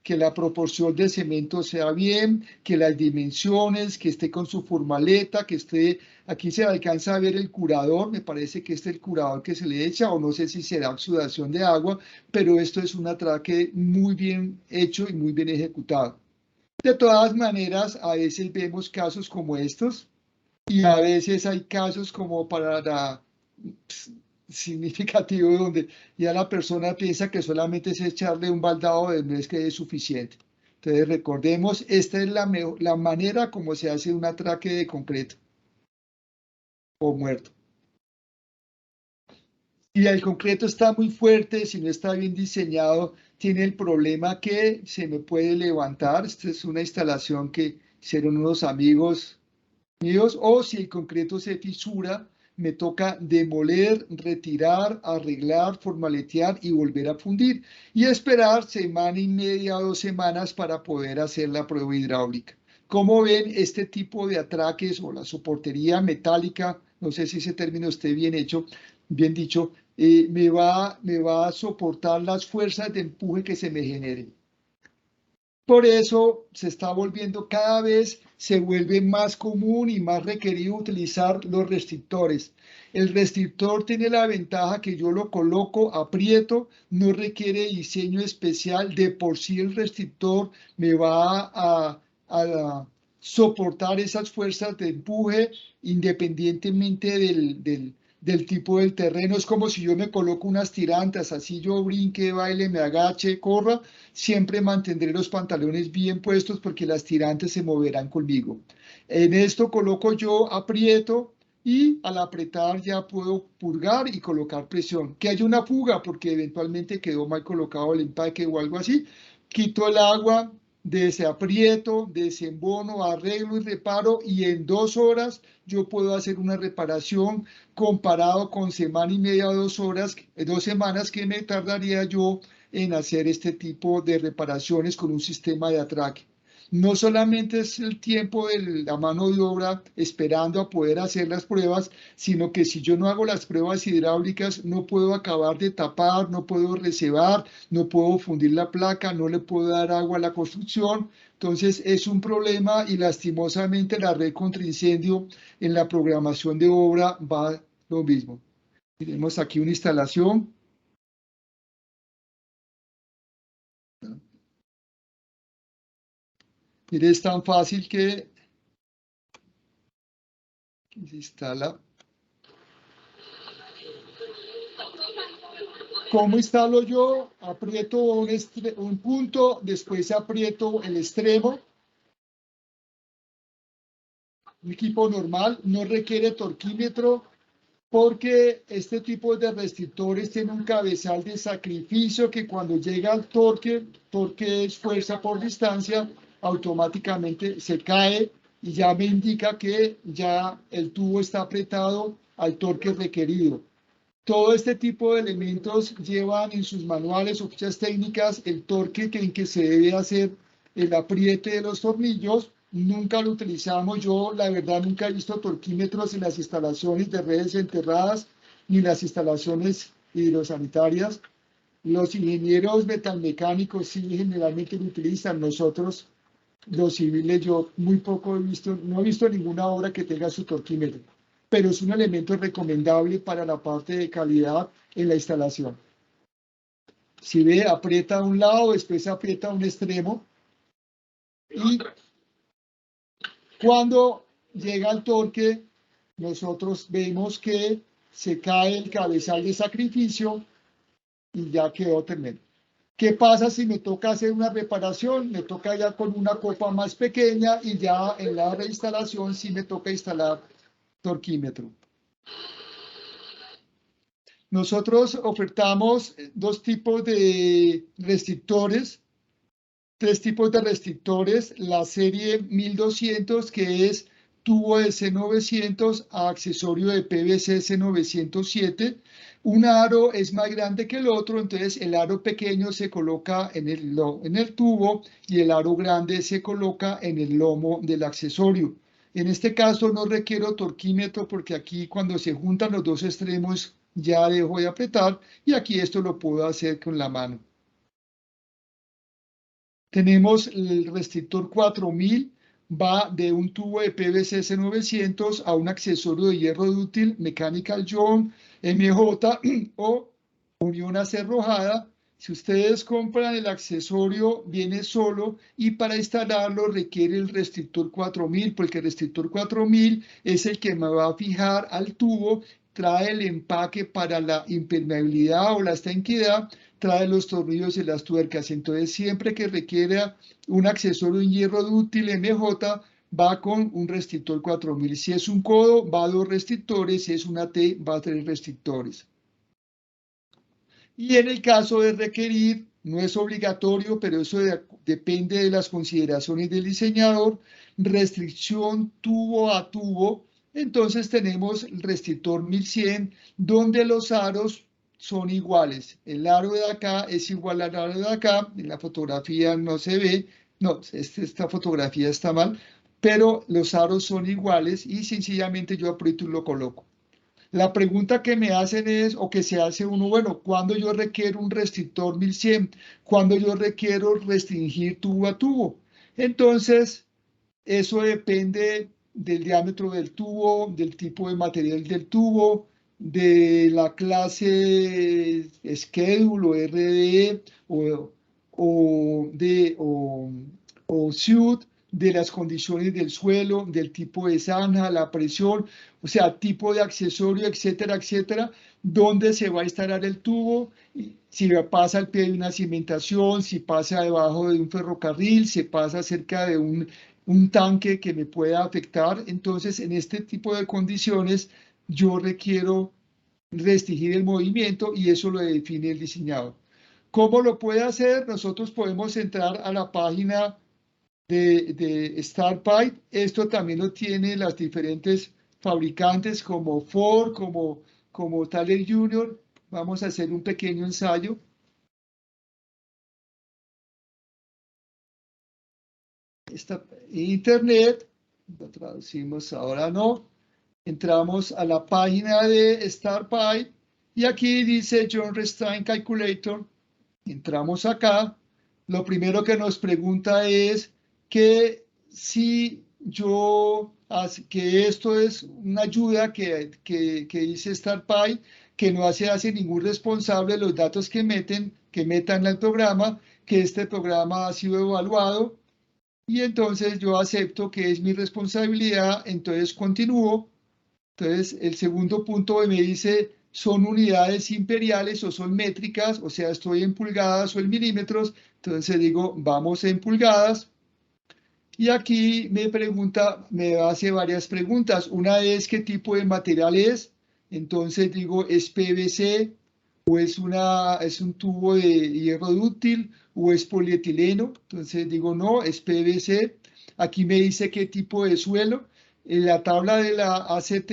B: Que la proporción de cemento sea bien, que las dimensiones, que esté con su formaleta, que esté, aquí se alcanza a ver el curador, me parece que este es el curador que se le echa, o no sé si será oxidación de agua, pero esto es un atraque muy bien hecho y muy bien ejecutado. De todas maneras, a veces vemos casos como estos, y a veces hay casos como para la significativo donde ya la persona piensa que solamente es echarle un baldado de nuez que es suficiente. Entonces recordemos, esta es la manera como se hace un atraque de concreto o muerto. Y el concreto está muy fuerte, si no está bien diseñado, tiene el problema que se me puede levantar. Esta es una instalación que hicieron unos amigos míos, o si el concreto se fisura, me toca demoler, retirar, arreglar, formaletear y volver a fundir y esperar semana y media o 2 semanas para poder hacer la prueba hidráulica. Como ven, este tipo de atraques o la soportería metálica, no sé si ese término esté bien hecho, bien dicho, me va a soportar las fuerzas de empuje que se me generen. Por eso se está volviendo cada vez, se vuelve más común y más requerido utilizar los restrictores. El restrictor tiene la ventaja que yo lo coloco, aprieto, no requiere diseño especial. De por sí el restrictor me va a soportar esas fuerzas de empuje independientemente del tipo del terreno. Es como si yo me coloco unas tirantas, así yo brinque, baile, me agache, corra, siempre mantendré los pantalones bien puestos porque las tirantes se moverán conmigo. En esto coloco yo, aprieto y al apretar ya puedo purgar y colocar presión. Que haya una fuga porque eventualmente quedó mal colocado el empaque o algo así. Quito el agua, desaprieto, desembono, arreglo y reparo y en 2 horas yo puedo hacer una reparación comparado con semana y media o 2 horas, 2 semanas que me tardaría yo en hacer este tipo de reparaciones con un sistema de atraque. No solamente es el tiempo de la mano de obra esperando a poder hacer las pruebas, sino que si yo no hago las pruebas hidráulicas, no puedo acabar de tapar, no puedo recebar, no puedo fundir la placa, no le puedo dar agua a la construcción. Entonces es un problema y lastimosamente la red contra incendio en la programación de obra va lo mismo. Tenemos aquí una instalación. Mire, es tan fácil que se instala. ¿Cómo instalo yo? Aprieto un punto, después aprieto el extremo. Un equipo normal no requiere torquímetro porque este tipo de restrictores tiene un cabezal de sacrificio que cuando llega al torque es fuerza por distancia, automáticamente se cae y ya me indica que ya el tubo está apretado al torque requerido. Todo este tipo de elementos llevan en sus manuales o fichas técnicas el torque en que se debe hacer el apriete de los tornillos. Nunca lo utilizamos. Yo, la verdad, nunca he visto torquímetros en las instalaciones de redes enterradas ni en las instalaciones hidrosanitarias. Los ingenieros metalmecánicos sí generalmente lo utilizan. Nosotros, los civiles, yo muy poco he visto, no he visto ninguna obra que tenga su torquímetro, pero es un elemento recomendable para la parte de calidad en la instalación. Si ve, aprieta a un lado, después aprieta a un extremo y cuando llega al torque, nosotros vemos que se cae el cabezal de sacrificio y ya quedó terminado. ¿Qué pasa si me toca hacer una reparación? Me toca ya con una copa más pequeña y ya en la reinstalación sí me toca instalar torquímetro. Nosotros ofertamos 2 tipos de restrictores, 3 tipos de restrictores, la serie 1200 que es tubo de C900 a accesorio de PVC C907. Un aro es más grande que el otro, entonces el aro pequeño se coloca en el tubo y el aro grande se coloca en el lomo del accesorio. En este caso no requiero torquímetro porque aquí cuando se juntan los 2 extremos ya dejo de apretar y aquí esto lo puedo hacer con la mano. Tenemos el restrictor 4000, va de un tubo de PVC C900 a un accesorio de hierro dúctil Mechanical John MJ o unión acerrojada. Si ustedes compran el accesorio, viene solo y para instalarlo requiere el restrictor 4000, porque el restrictor 4000 es el que me va a fijar al tubo, trae el empaque para la impermeabilidad o la estanquidad, trae los tornillos y las tuercas. Entonces, siempre que requiera un accesorio en hierro dúctil MJ, va con un restrictor 4000. Si es un codo, va a 2 restrictores. Si es una T, va a 3 restrictores. Y en el caso de requerir, no es obligatorio, pero eso depende de las consideraciones del diseñador, restricción tubo a tubo. Entonces tenemos el restrictor 1100, donde los aros son iguales. El aro de acá es igual al aro de acá. En la fotografía no se ve. No, esta fotografía está mal. Pero los aros son iguales y sencillamente yo aprieto y lo coloco. La pregunta que me hacen es, o que se hace uno, bueno, ¿cuándo yo requiero un restrictor 1100? ¿Cuándo yo requiero restringir tubo a tubo? Entonces, eso depende del diámetro del tubo, del tipo de material del tubo, de la clase Schedule o RDE o SUIT, de las condiciones del suelo, del tipo de zanja, la presión, o sea, tipo de accesorio, etcétera, etcétera, dónde se va a instalar el tubo, si pasa al pie de una cimentación, si pasa debajo de un ferrocarril, si pasa cerca de un tanque que me pueda afectar. Entonces, en este tipo de condiciones, yo requiero restringir el movimiento y eso lo define el diseñador. ¿Cómo lo puede hacer? Nosotros podemos entrar a la página de StarPipe. Esto también lo tienen las diferentes fabricantes como Ford, como Thaler Junior. Vamos a hacer un pequeño ensayo. Internet, lo traducimos ahora no. Entramos a la página de StarPipe y aquí dice John Restraint Calculator. Entramos acá. Lo primero que nos pregunta es que si que esto es una ayuda que dice StarPipe, que no se hace ningún responsable de los datos que metan al programa, que este programa ha sido evaluado y entonces yo acepto que es mi responsabilidad, entonces continúo. Entonces el segundo punto me dice son unidades imperiales o son métricas, o sea, estoy en pulgadas o en milímetros, entonces digo vamos en pulgadas. Y aquí me hace varias preguntas. Una es qué tipo de material es, entonces digo es PVC, o es un tubo de hierro dúctil, o es polietileno, entonces digo no, es PVC. Aquí me dice qué tipo de suelo. En la tabla de la ACT,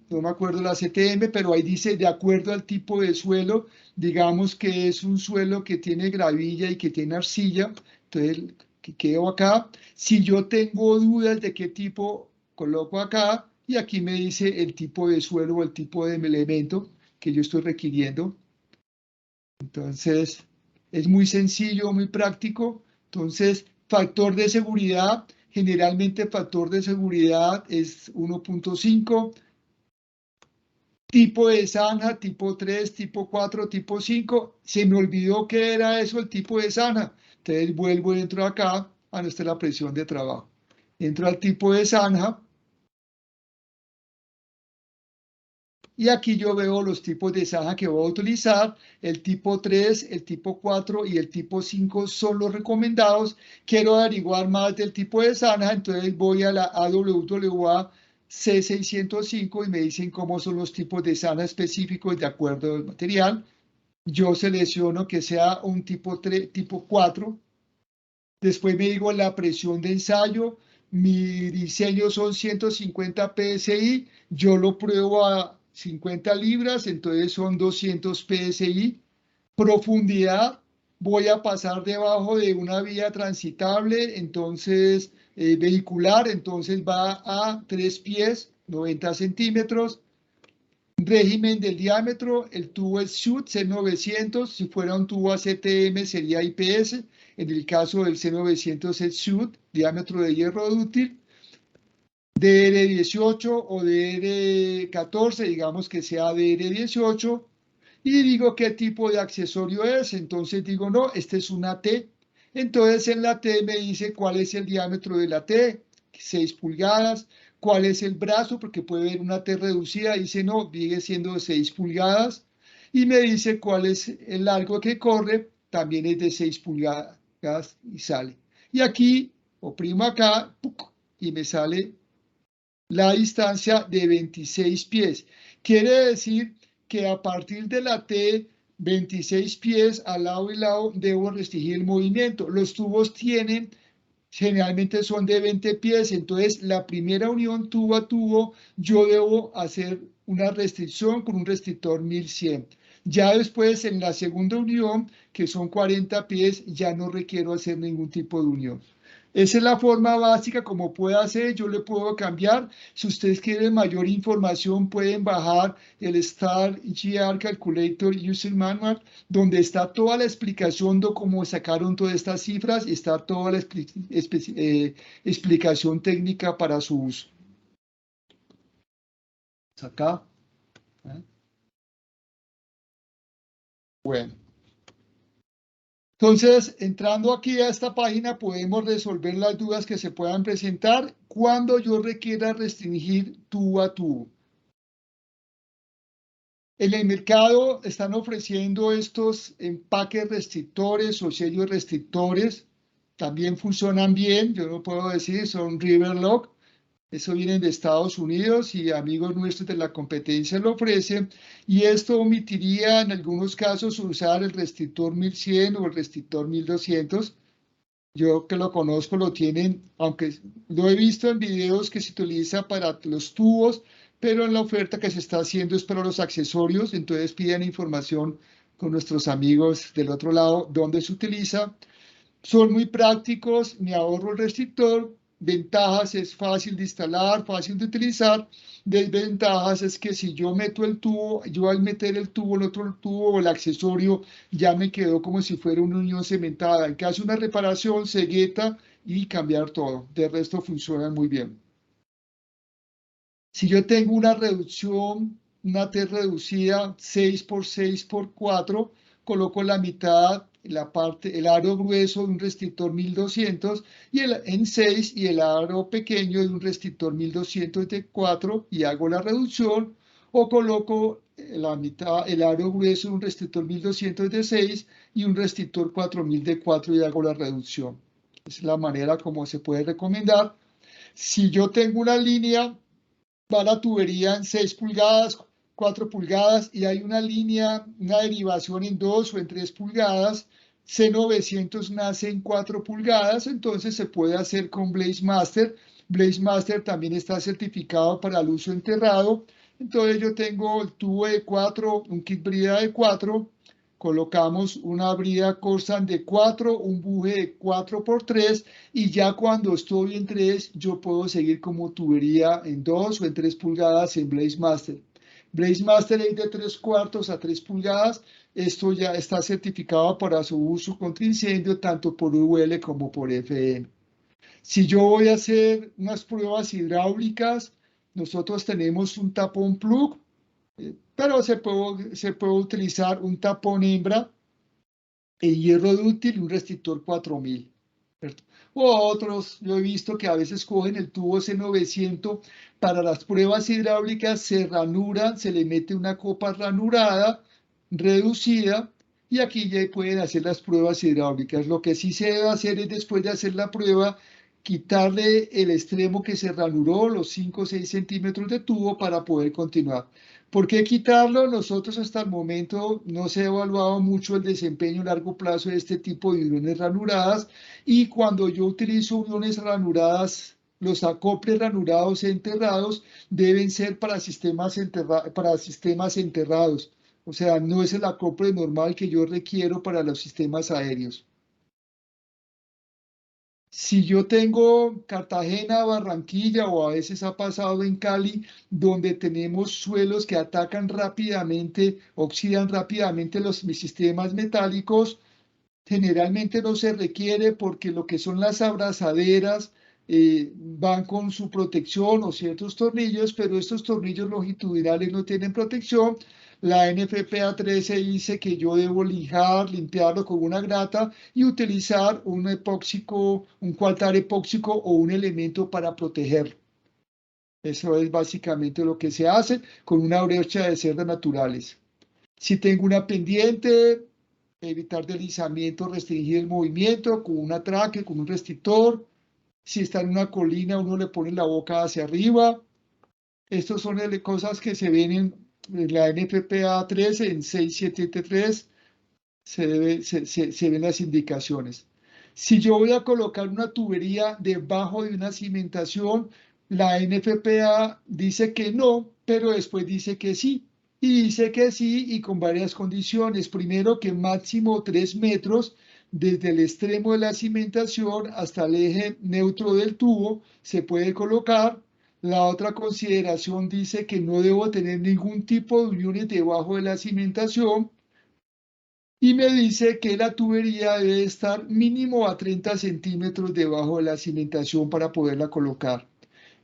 B: no me acuerdo la ACTM, pero ahí dice de acuerdo al tipo de suelo, digamos que es un suelo que tiene gravilla y que tiene arcilla, entonces que quedo acá. Si yo tengo dudas de qué tipo, coloco acá y aquí me dice el tipo de suelo o el tipo de elemento que yo estoy requiriendo. Entonces, es muy sencillo, muy práctico. Entonces, factor de seguridad, generalmente factor de seguridad es 1.5. Tipo de zanja, tipo 3, tipo 4, tipo 5. Se me olvidó que era eso, el tipo de zanja. Entonces, vuelvo dentro acá, esta es la presión de trabajo. Entro al tipo de zanja. Y aquí yo veo los tipos de zanja que voy a utilizar. El tipo 3, el tipo 4 y el tipo 5 son los recomendados. Quiero averiguar más del tipo de zanja, entonces voy a la AWWA C605 y me dicen cómo son los tipos de zanja específicos de acuerdo al material. Yo selecciono que sea un tipo 3, tipo 4. Después me digo la presión de ensayo. Mi diseño son 150 PSI. Yo lo pruebo a 50 libras, entonces son 200 PSI. Profundidad, voy a pasar debajo de una vía transitable, entonces vehicular, entonces va a 3 pies, 90 centímetros. Régimen del diámetro, el tubo es SUIT C900, si fuera un tubo ACTM sería IPS, en el caso del C900 es SUIT, diámetro de hierro dúctil, DR18 o DR14, digamos que sea DR18, y digo qué tipo de accesorio es, entonces digo no, este es una T, entonces en la T me dice cuál es el diámetro de la T, 6 pulgadas, cuál es el brazo, porque puede haber una T reducida, dice no, sigue siendo de 6 pulgadas, y me dice cuál es el largo que corre, también es de 6 pulgadas y sale. Y aquí, oprimo acá, y me sale la distancia de 26 pies. Quiere decir que a partir de la T, 26 pies al lado y lado, debo restringir el movimiento. Los tubos generalmente son de 20 pies, entonces la primera unión tubo a tubo, yo debo hacer una restricción con un restrictor 1100. Ya después en la segunda unión, que son 40 pies, ya no requiero hacer ningún tipo de unión. Esa es la forma básica como puede hacer, yo le puedo cambiar. Si ustedes quieren mayor información, pueden bajar el Star GR Calculator User Manual, donde está toda la explicación de cómo sacaron todas estas cifras y está toda la explicación técnica para su uso. Acá. Bueno. Entonces, entrando aquí a esta página, podemos resolver las dudas que se puedan presentar cuando yo requiera restringir tubo a tubo. En el mercado están ofreciendo estos empaques restrictores o sellos restrictores. También funcionan bien, yo no puedo decir, son Riverlock. Eso viene de Estados Unidos y amigos nuestros de la competencia lo ofrecen. Y esto omitiría en algunos casos usar el restrictor 1100 o el restrictor 1200. Yo que lo conozco lo tienen, aunque lo he visto en videos que se utiliza para los tubos, pero en la oferta que se está haciendo es para los accesorios. Entonces piden información con nuestros amigos del otro lado dónde se utiliza. Son muy prácticos, me ahorro el restrictor. Ventajas es fácil de instalar, fácil de utilizar. Desventajas es que si yo meto el tubo, yo al meter el tubo, el otro tubo o el accesorio ya me quedó como si fuera una unión cementada. En caso de una reparación, cegueta y cambiar todo. De resto funcionan muy bien. Si yo tengo una reducción, una T reducida 6 por 6 por 4, coloco la mitad, la parte, el aro grueso de un restrictor 1200 y en 6 y el aro pequeño de un restrictor 1200 de 4 y hago la reducción, o coloco la mitad, el aro grueso de un restrictor 1200 de 6 y un restrictor 4000 de 4 y hago la reducción. Es la manera como se puede recomendar. Si yo tengo una línea, va la tubería en 6 pulgadas, 4 pulgadas y hay una línea, una derivación en 2 o en 3 pulgadas, C900 nace en 4 pulgadas, entonces se puede hacer con BlazeMaster. BlazeMaster también está certificado para el uso enterrado, entonces yo tengo el tubo de 4, un kit brida de 4, colocamos una brida Corsan de 4, un buje de 4 por 3 y ya cuando estoy en 3 yo puedo seguir como tubería en 2 o en 3 pulgadas en BlazeMaster. BlazeMaster es de 3/4 a 3 pulgadas. Esto ya está certificado para su uso contra incendio tanto por UL como por FM. Si yo voy a hacer unas pruebas hidráulicas, nosotros tenemos un tapón plug, pero se puede utilizar un tapón hembra en hierro dúctil y un restrictor 4000. ¿Cierto? O otros, yo he visto que a veces cogen el tubo C900 para las pruebas hidráulicas, se ranuran, se le mete una copa ranurada, reducida, y aquí ya pueden hacer las pruebas hidráulicas. Lo que sí se debe hacer es después de hacer la prueba, quitarle el extremo que se ranuró, los 5 o 6 centímetros de tubo para poder continuar. ¿Por qué quitarlo? Nosotros hasta el momento no se ha evaluado mucho el desempeño a largo plazo de este tipo de uniones ranuradas y cuando yo utilizo uniones ranuradas, los acoples ranurados e enterrados deben ser para sistemas enterrados. O sea, no es el acople normal que yo requiero para los sistemas aéreos. Si yo tengo Cartagena, Barranquilla o a veces ha pasado en Cali, donde tenemos suelos que atacan rápidamente, oxidan rápidamente mis sistemas metálicos, generalmente no se requiere porque lo que son las abrazaderas van con su protección o ciertos tornillos, pero estos tornillos longitudinales no tienen protección. La NFPA 13 dice que yo debo limpiarlo con una grata y utilizar un epóxico, un coaltar epóxico o un elemento para protegerlo. Eso es básicamente lo que se hace con una brocha de cerdas naturales. Si tengo una pendiente, evitar deslizamiento, restringir el movimiento con un atraque, con un restrictor. Si está en una colina, uno le pone la boca hacia arriba. Estas son cosas que se ven en la NFPA 13, en 673, se ven las indicaciones. Si yo voy a colocar una tubería debajo de una cimentación, la NFPA dice que no, pero después dice que sí. Y dice que sí y con varias condiciones. Primero, que máximo 3 metros desde el extremo de la cimentación hasta el eje neutro del tubo se puede colocar. La otra consideración dice que no debo tener ningún tipo de uniones debajo de la cimentación. Y me dice que la tubería debe estar mínimo a 30 centímetros debajo de la cimentación para poderla colocar.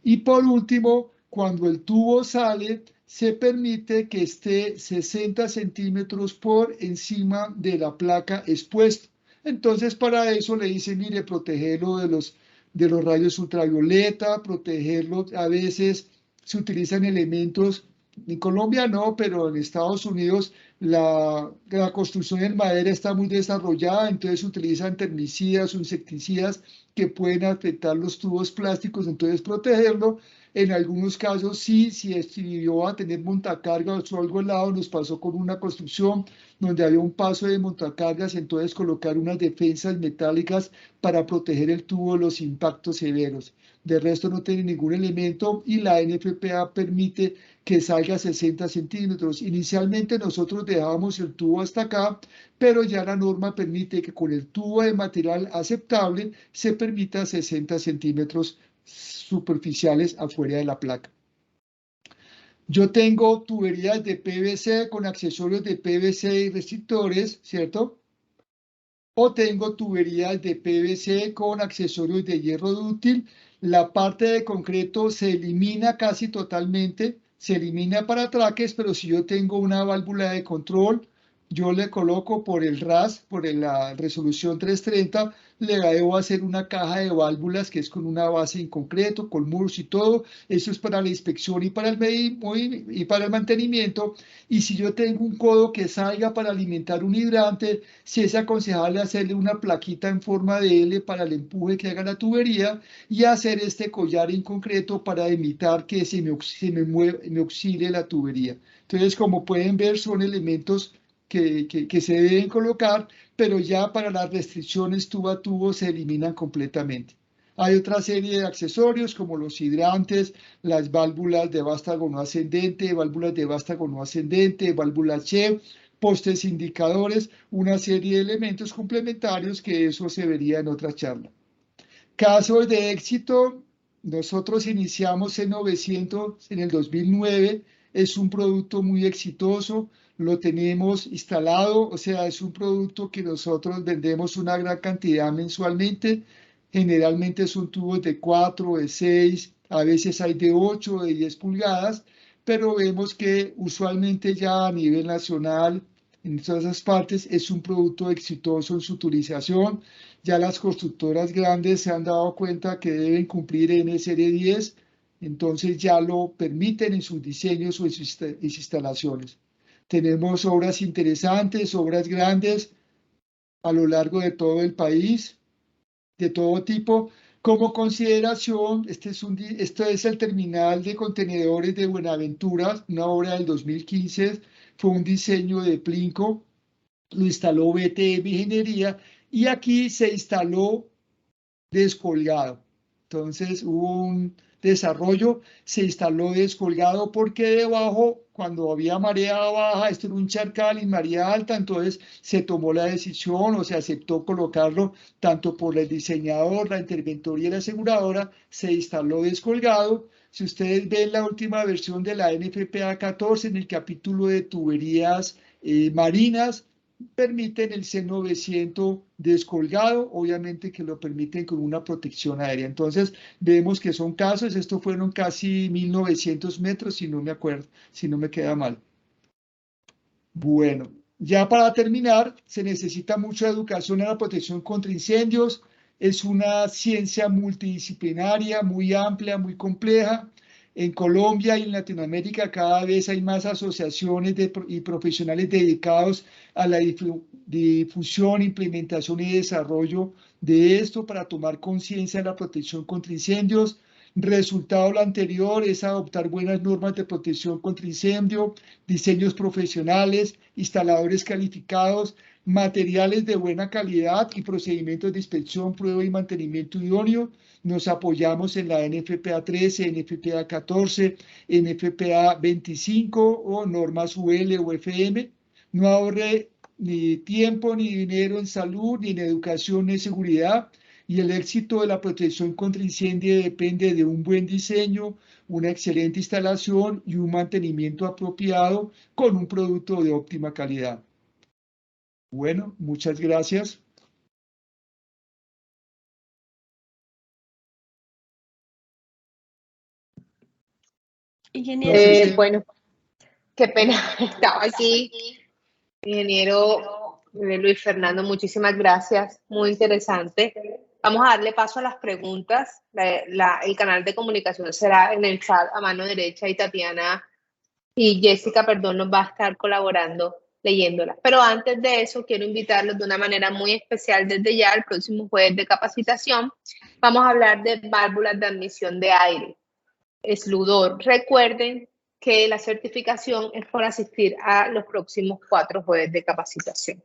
B: Y por último, cuando el tubo sale, se permite que esté 60 centímetros por encima de la placa expuesta. Entonces, para eso le dice, mire, protegerlo de los rayos ultravioleta, protegerlo. A veces se utilizan elementos, en Colombia no, pero en Estados Unidos la construcción en madera está muy desarrollada, entonces se utilizan termicidas o insecticidas que pueden afectar los tubos plásticos, entonces protegerlo. En algunos casos sí, si va a tener montacargas o algo al lado, nos pasó con una construcción donde había un paso de montacargas, entonces colocar unas defensas metálicas para proteger el tubo de los impactos severos. De resto no tiene ningún elemento y la NFPA permite que salga a 60 centímetros. Inicialmente nosotros dejábamos el tubo hasta acá, pero ya la norma permite que con el tubo de material aceptable se permita 60 centímetros superficiales afuera de la placa. Yo tengo tuberías de PVC con accesorios de PVC y restrictores, ¿cierto? O tengo tuberías de PVC con accesorios de hierro dúctil. La parte de concreto se elimina casi totalmente, se elimina para traques, pero si yo tengo una válvula de control, yo le coloco por el RAS, por la resolución 330, le debo hacer una caja de válvulas que es con una base en concreto, con muros y todo. Eso es para la inspección y para el mantenimiento. Y si yo tengo un codo que salga para alimentar un hidrante, si es aconsejable hacerle una plaquita en forma de L para el empuje que haga la tubería y hacer este collar en concreto para evitar que se me oscile la tubería. Entonces, como pueden ver, son elementos que se deben colocar, pero ya para las restricciones tubo a tubo se eliminan completamente. Hay otra serie de accesorios como los hidrantes, las válvulas de vástago no ascendente, válvulas de vástago no ascendente, válvulas Chev, postes indicadores, una serie de elementos complementarios que eso se vería en otra charla. Casos de éxito, nosotros iniciamos C900 en el 2009, es un producto muy exitoso, lo tenemos instalado, o sea, es un producto que nosotros vendemos una gran cantidad mensualmente, generalmente son tubos de 4, de 6, a veces hay de 8, de 10 pulgadas, pero vemos que usualmente ya a nivel nacional, en todas esas partes, es un producto exitoso en su utilización. Ya las constructoras grandes se han dado cuenta que deben cumplir NSR 10, entonces ya lo permiten en sus diseños o en sus instalaciones. Tenemos obras interesantes, obras grandes a lo largo de todo el país, de todo tipo. Como consideración, esto es el terminal de contenedores de Buenaventura, una obra del 2015, fue un diseño de Plinko, lo instaló BTM Ingeniería y aquí se instaló descolgado. Entonces hubo un desarrollo, se instaló descolgado porque debajo, cuando había marea baja, esto era un charcal y marea alta, entonces se tomó la decisión o se aceptó colocarlo tanto por el diseñador, la interventoría y la aseguradora, se instaló descolgado. Si ustedes ven la última versión de la NFPA 14 en el capítulo de tuberías marinas, permiten el C900 descolgado, obviamente que lo permiten con una protección aérea. Entonces vemos que son casos, esto fueron casi 1900 metros, si no me acuerdo, si no me queda mal. Bueno, ya para terminar, se necesita mucha educación en la protección contra incendios. Es una ciencia multidisciplinaria, muy amplia, muy compleja. En Colombia y en Latinoamérica cada vez hay más asociaciones y profesionales dedicados a la difusión, implementación y desarrollo de esto para tomar conciencia de la protección contra incendios. Resultado de lo anterior es adoptar buenas normas de protección contra incendio, diseños profesionales, instaladores calificados, materiales de buena calidad y procedimientos de inspección, prueba y mantenimiento idóneo. Nos apoyamos en la NFPA 13, NFPA 14, NFPA 25 o normas UL o FM. No ahorre ni tiempo, ni dinero en salud, ni en educación, ni en seguridad. Y el éxito de la protección contra incendio depende de un buen diseño, una excelente instalación y un mantenimiento apropiado con un producto de óptima calidad. Bueno, muchas gracias.
A: Ingeniero.
E: Bueno, qué pena, estaba aquí. Ingeniero Luis Fernando, muchísimas gracias, muy interesante. Vamos a darle paso a las preguntas. El canal de comunicación será en el chat a mano derecha y Tatiana y Jessica, perdón, nos va a estar colaborando leyéndolas. Pero antes de eso, quiero invitarlos de una manera muy especial desde ya al próximo jueves de capacitación. Vamos a hablar de válvulas de admisión de aire, Sludor. Recuerden que la certificación es por asistir a los próximos 4 jueves de capacitación.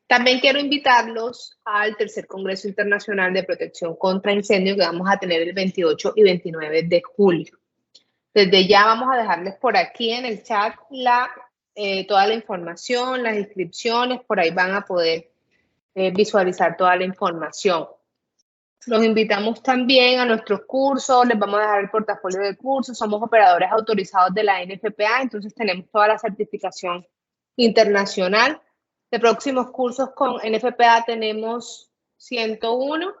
E: También quiero invitarlos al tercer Congreso Internacional de Protección contra Incendios que vamos a tener el 28 y 29 de julio. Desde ya vamos a dejarles por aquí en el chat toda la información, las inscripciones, por ahí van a poder visualizar toda la información. Los invitamos también a nuestros cursos, les vamos a dejar el portafolio de cursos, somos operadores autorizados de la NFPA, entonces tenemos toda la certificación internacional. De próximos cursos con NFPA tenemos 101,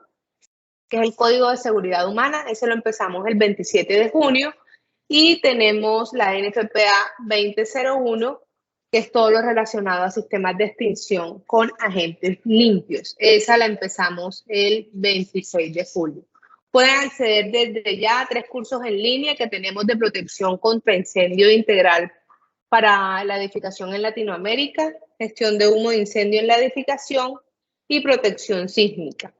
E: que es el Código de Seguridad Humana, ese lo empezamos el 27 de junio, y tenemos la NFPA 2001, que es todo lo relacionado a sistemas de extinción con agentes limpios. Esa la empezamos el 26 de julio. Pueden acceder desde ya a 3 cursos en línea que tenemos de protección contra incendio integral para la edificación en Latinoamérica, gestión de humo de incendio en la edificación y protección sísmica.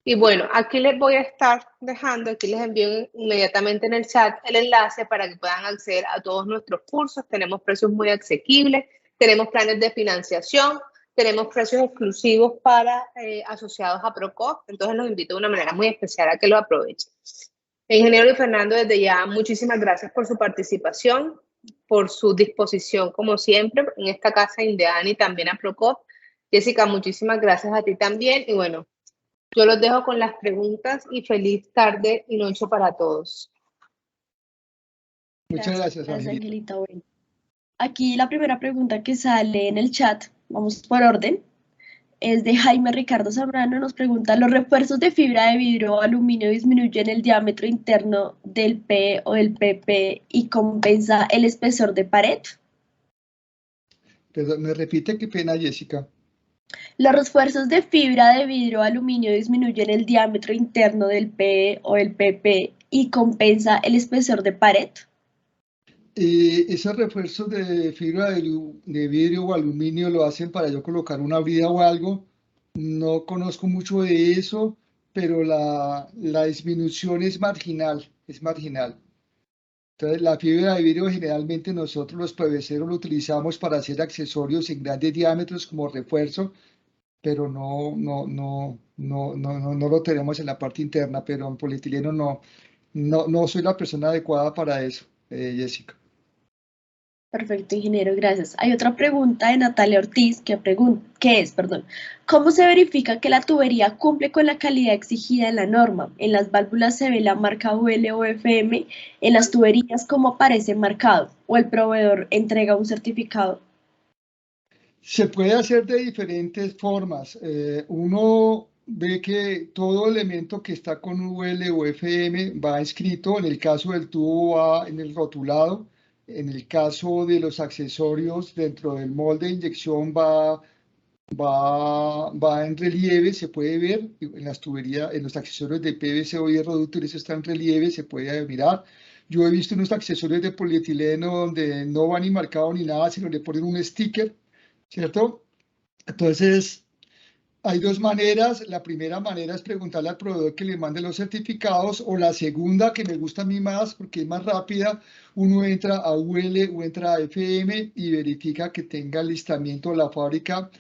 E: Y bueno, aquí les voy a estar dejando, aquí les envío inmediatamente en el chat el enlace para que puedan acceder a todos nuestros cursos. Tenemos precios muy asequibles, tenemos planes de financiación, tenemos precios exclusivos para asociados a Procop. Entonces los invito de una manera muy especial a que lo aprovechen. Ingeniero Luis Fernando, desde ya muchísimas gracias por su participación, por su disposición como siempre en esta casa Indean y también a Procop. Jessica, muchísimas gracias a ti también y bueno, yo los dejo con las preguntas y feliz tarde y noche para todos.
B: Muchas gracias,
A: Angelita. Bueno, aquí la primera pregunta que sale en el chat, vamos por orden, es de Jaime Ricardo Zambrano, nos pregunta, ¿los refuerzos de fibra de vidrio o aluminio disminuyen el diámetro interno del P o del PP y compensa el espesor de pared?
B: Perdón, ¿me repite? Qué pena, Jessica.
A: ¿Los refuerzos de fibra de vidrio o aluminio disminuyen el diámetro interno del PE o el PP y compensa el espesor de pared?
B: Esos refuerzos de fibra de vidrio o aluminio lo hacen para yo colocar una brida o algo. No conozco mucho de eso, pero la disminución es marginal, es marginal. Entonces, la fibra de vidrio generalmente nosotros los PVCeros lo utilizamos para hacer accesorios en grandes diámetros como refuerzo, pero no lo tenemos en la parte interna, pero en polietileno no soy la persona adecuada para eso, Jessica.
A: Perfecto, ingeniero, gracias. Hay otra pregunta de Natalia Ortiz que es, ¿cómo se verifica que la tubería cumple con la calidad exigida en la norma? En las válvulas se ve la marca UL o FM, en las tuberías ¿cómo aparece marcado? ¿O el proveedor entrega un certificado?
B: Se puede hacer de diferentes formas. Uno ve que todo elemento que está con UL o FM va escrito, en el caso del tubo va en el rotulado, en el caso de los accesorios dentro del molde de inyección va en relieve, se puede ver, en las tuberías, en los accesorios de PVC o hierro dúctil, eso está en relieve, se puede mirar. Yo he visto unos accesorios de polietileno donde no va ni marcado ni nada, sino le ponen un sticker, ¿cierto? Entonces, hay 2 maneras. La primera manera es preguntarle al proveedor que le mande los certificados, o la segunda, que me gusta a mí más porque es más rápida, uno entra a UL o entra a FM y verifica que tenga el listamiento de la fábrica.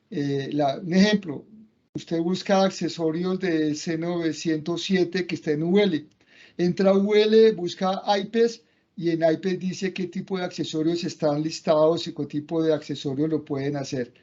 B: Un ejemplo, usted busca accesorios de C907 que está en UL. Entra a UL, busca IPES y en IPES dice qué tipo de accesorios están listados y qué tipo de accesorios lo pueden hacer.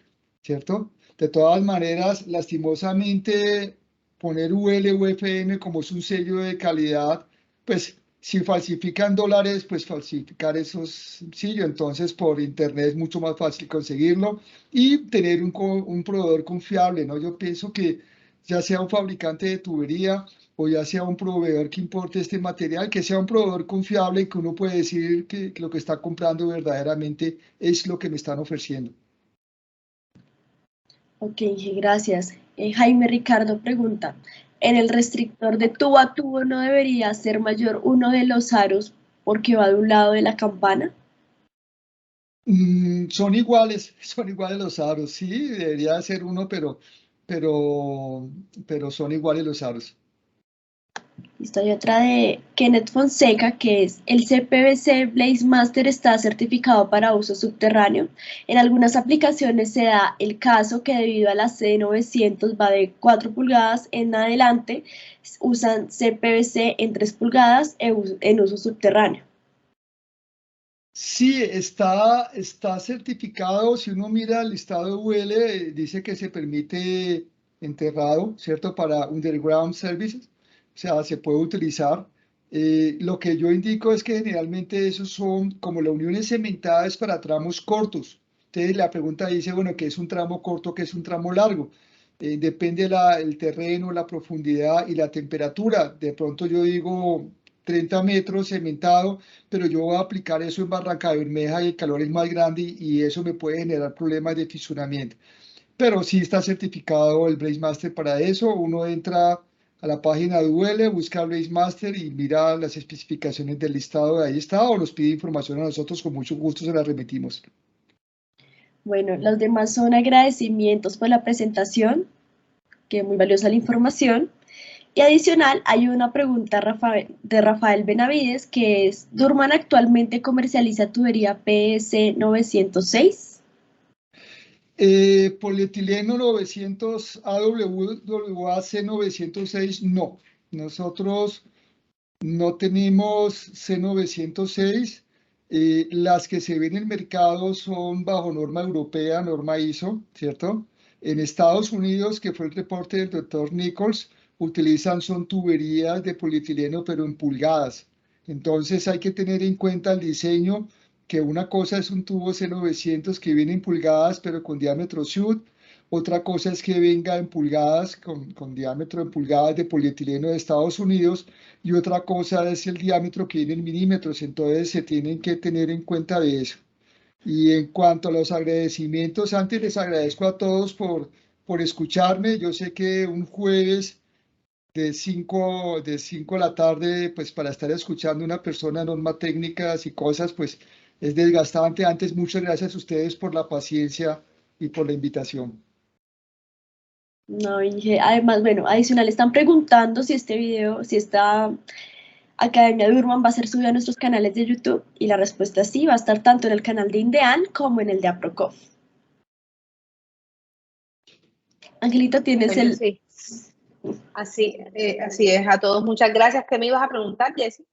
B: ¿cierto? De todas maneras, lastimosamente, poner UL o FM como es un sello de calidad, pues si falsifican dólares, pues falsificar esos, sí, entonces por internet es mucho más fácil conseguirlo y tener un proveedor confiable, ¿no? Yo pienso que ya sea un fabricante de tubería o ya sea un proveedor que importe este material, que sea un proveedor confiable, que uno puede decir que lo que está comprando verdaderamente es lo que me están ofreciendo.
A: Ok, gracias. Jaime Ricardo pregunta, ¿en el restrictor de tubo a tubo no debería ser mayor uno de los aros porque va de un lado de la campana?
B: Son iguales los aros, sí, debería ser uno, pero son iguales los aros.
A: Listo, hay otra de Kenneth Fonseca, que es, ¿el CPVC Blaze Master está certificado para uso subterráneo? En algunas aplicaciones se da el caso que debido a la C900 va de 4 pulgadas en adelante, usan CPVC en 3 pulgadas en uso subterráneo.
B: Sí, está certificado. Si uno mira el listado de UL, dice que se permite enterrado, ¿cierto? Para underground services, o sea, se puede utilizar. Lo que yo indico es que generalmente esos son, como la unión es cementada, es para tramos cortos. Entonces la pregunta dice, bueno, ¿qué es un tramo corto, qué es un tramo largo? Depende el terreno, la profundidad y la temperatura. De pronto yo digo 30 metros cementado, pero yo voy a aplicar eso en Barranca Bermeja y el calor es más grande y eso me puede generar problemas de fisuramiento. Pero sí está certificado el Blaze Master para eso. Uno entra a la página de UL, busca Blaze Master y mira las especificaciones del listado, de ahí está, o nos pide información a nosotros, con mucho gusto se la remitimos.
A: Bueno, los demás son agradecimientos por la presentación, que es muy valiosa la información. Y adicional, hay una pregunta de Rafael Benavides, que es, ¿Durman actualmente comercializa tubería PS 906?
B: Polietileno 900 AWWAC 906, no. Nosotros no tenemos C906. Las que se ven en el mercado son bajo norma europea, norma ISO, ¿cierto? En Estados Unidos, que fue el reporte del doctor Nichols, son tuberías de polietileno, pero en pulgadas. Entonces hay que tener en cuenta el diseño, que una cosa es un tubo C900 que viene en pulgadas, pero con diámetro SUD. Otra cosa es que venga en pulgadas, con diámetro en pulgadas de polietileno de Estados Unidos, y otra cosa es el diámetro que viene en milímetros, entonces se tienen que tener en cuenta de eso. Y en cuanto a los agradecimientos, antes les agradezco a todos por escucharme. Yo sé que un jueves de 5 de la tarde, pues para estar escuchando a una persona normas técnicas y cosas, pues es desgastante. Antes, muchas gracias a ustedes por la paciencia y por la invitación.
A: No, Inge, además, bueno, adicional, están preguntando si este video, si esta Academia Durman va a ser subida a nuestros canales de YouTube, y la respuesta es sí, va a estar tanto en el canal de Indean como en el de Aprocof. Angelito, tienes
E: Bueno,
A: el...
E: sí. Así es. A todos muchas gracias. ¿Qué me ibas a preguntar, Jessy?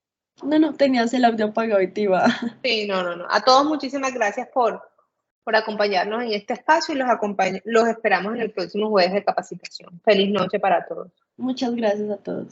A: No, tenías el audio apagado y te iba.
E: Sí, no. A todos muchísimas gracias por acompañarnos en este espacio y los esperamos en el próximo jueves de capacitación. Feliz noche para todos.
A: Muchas gracias a todos.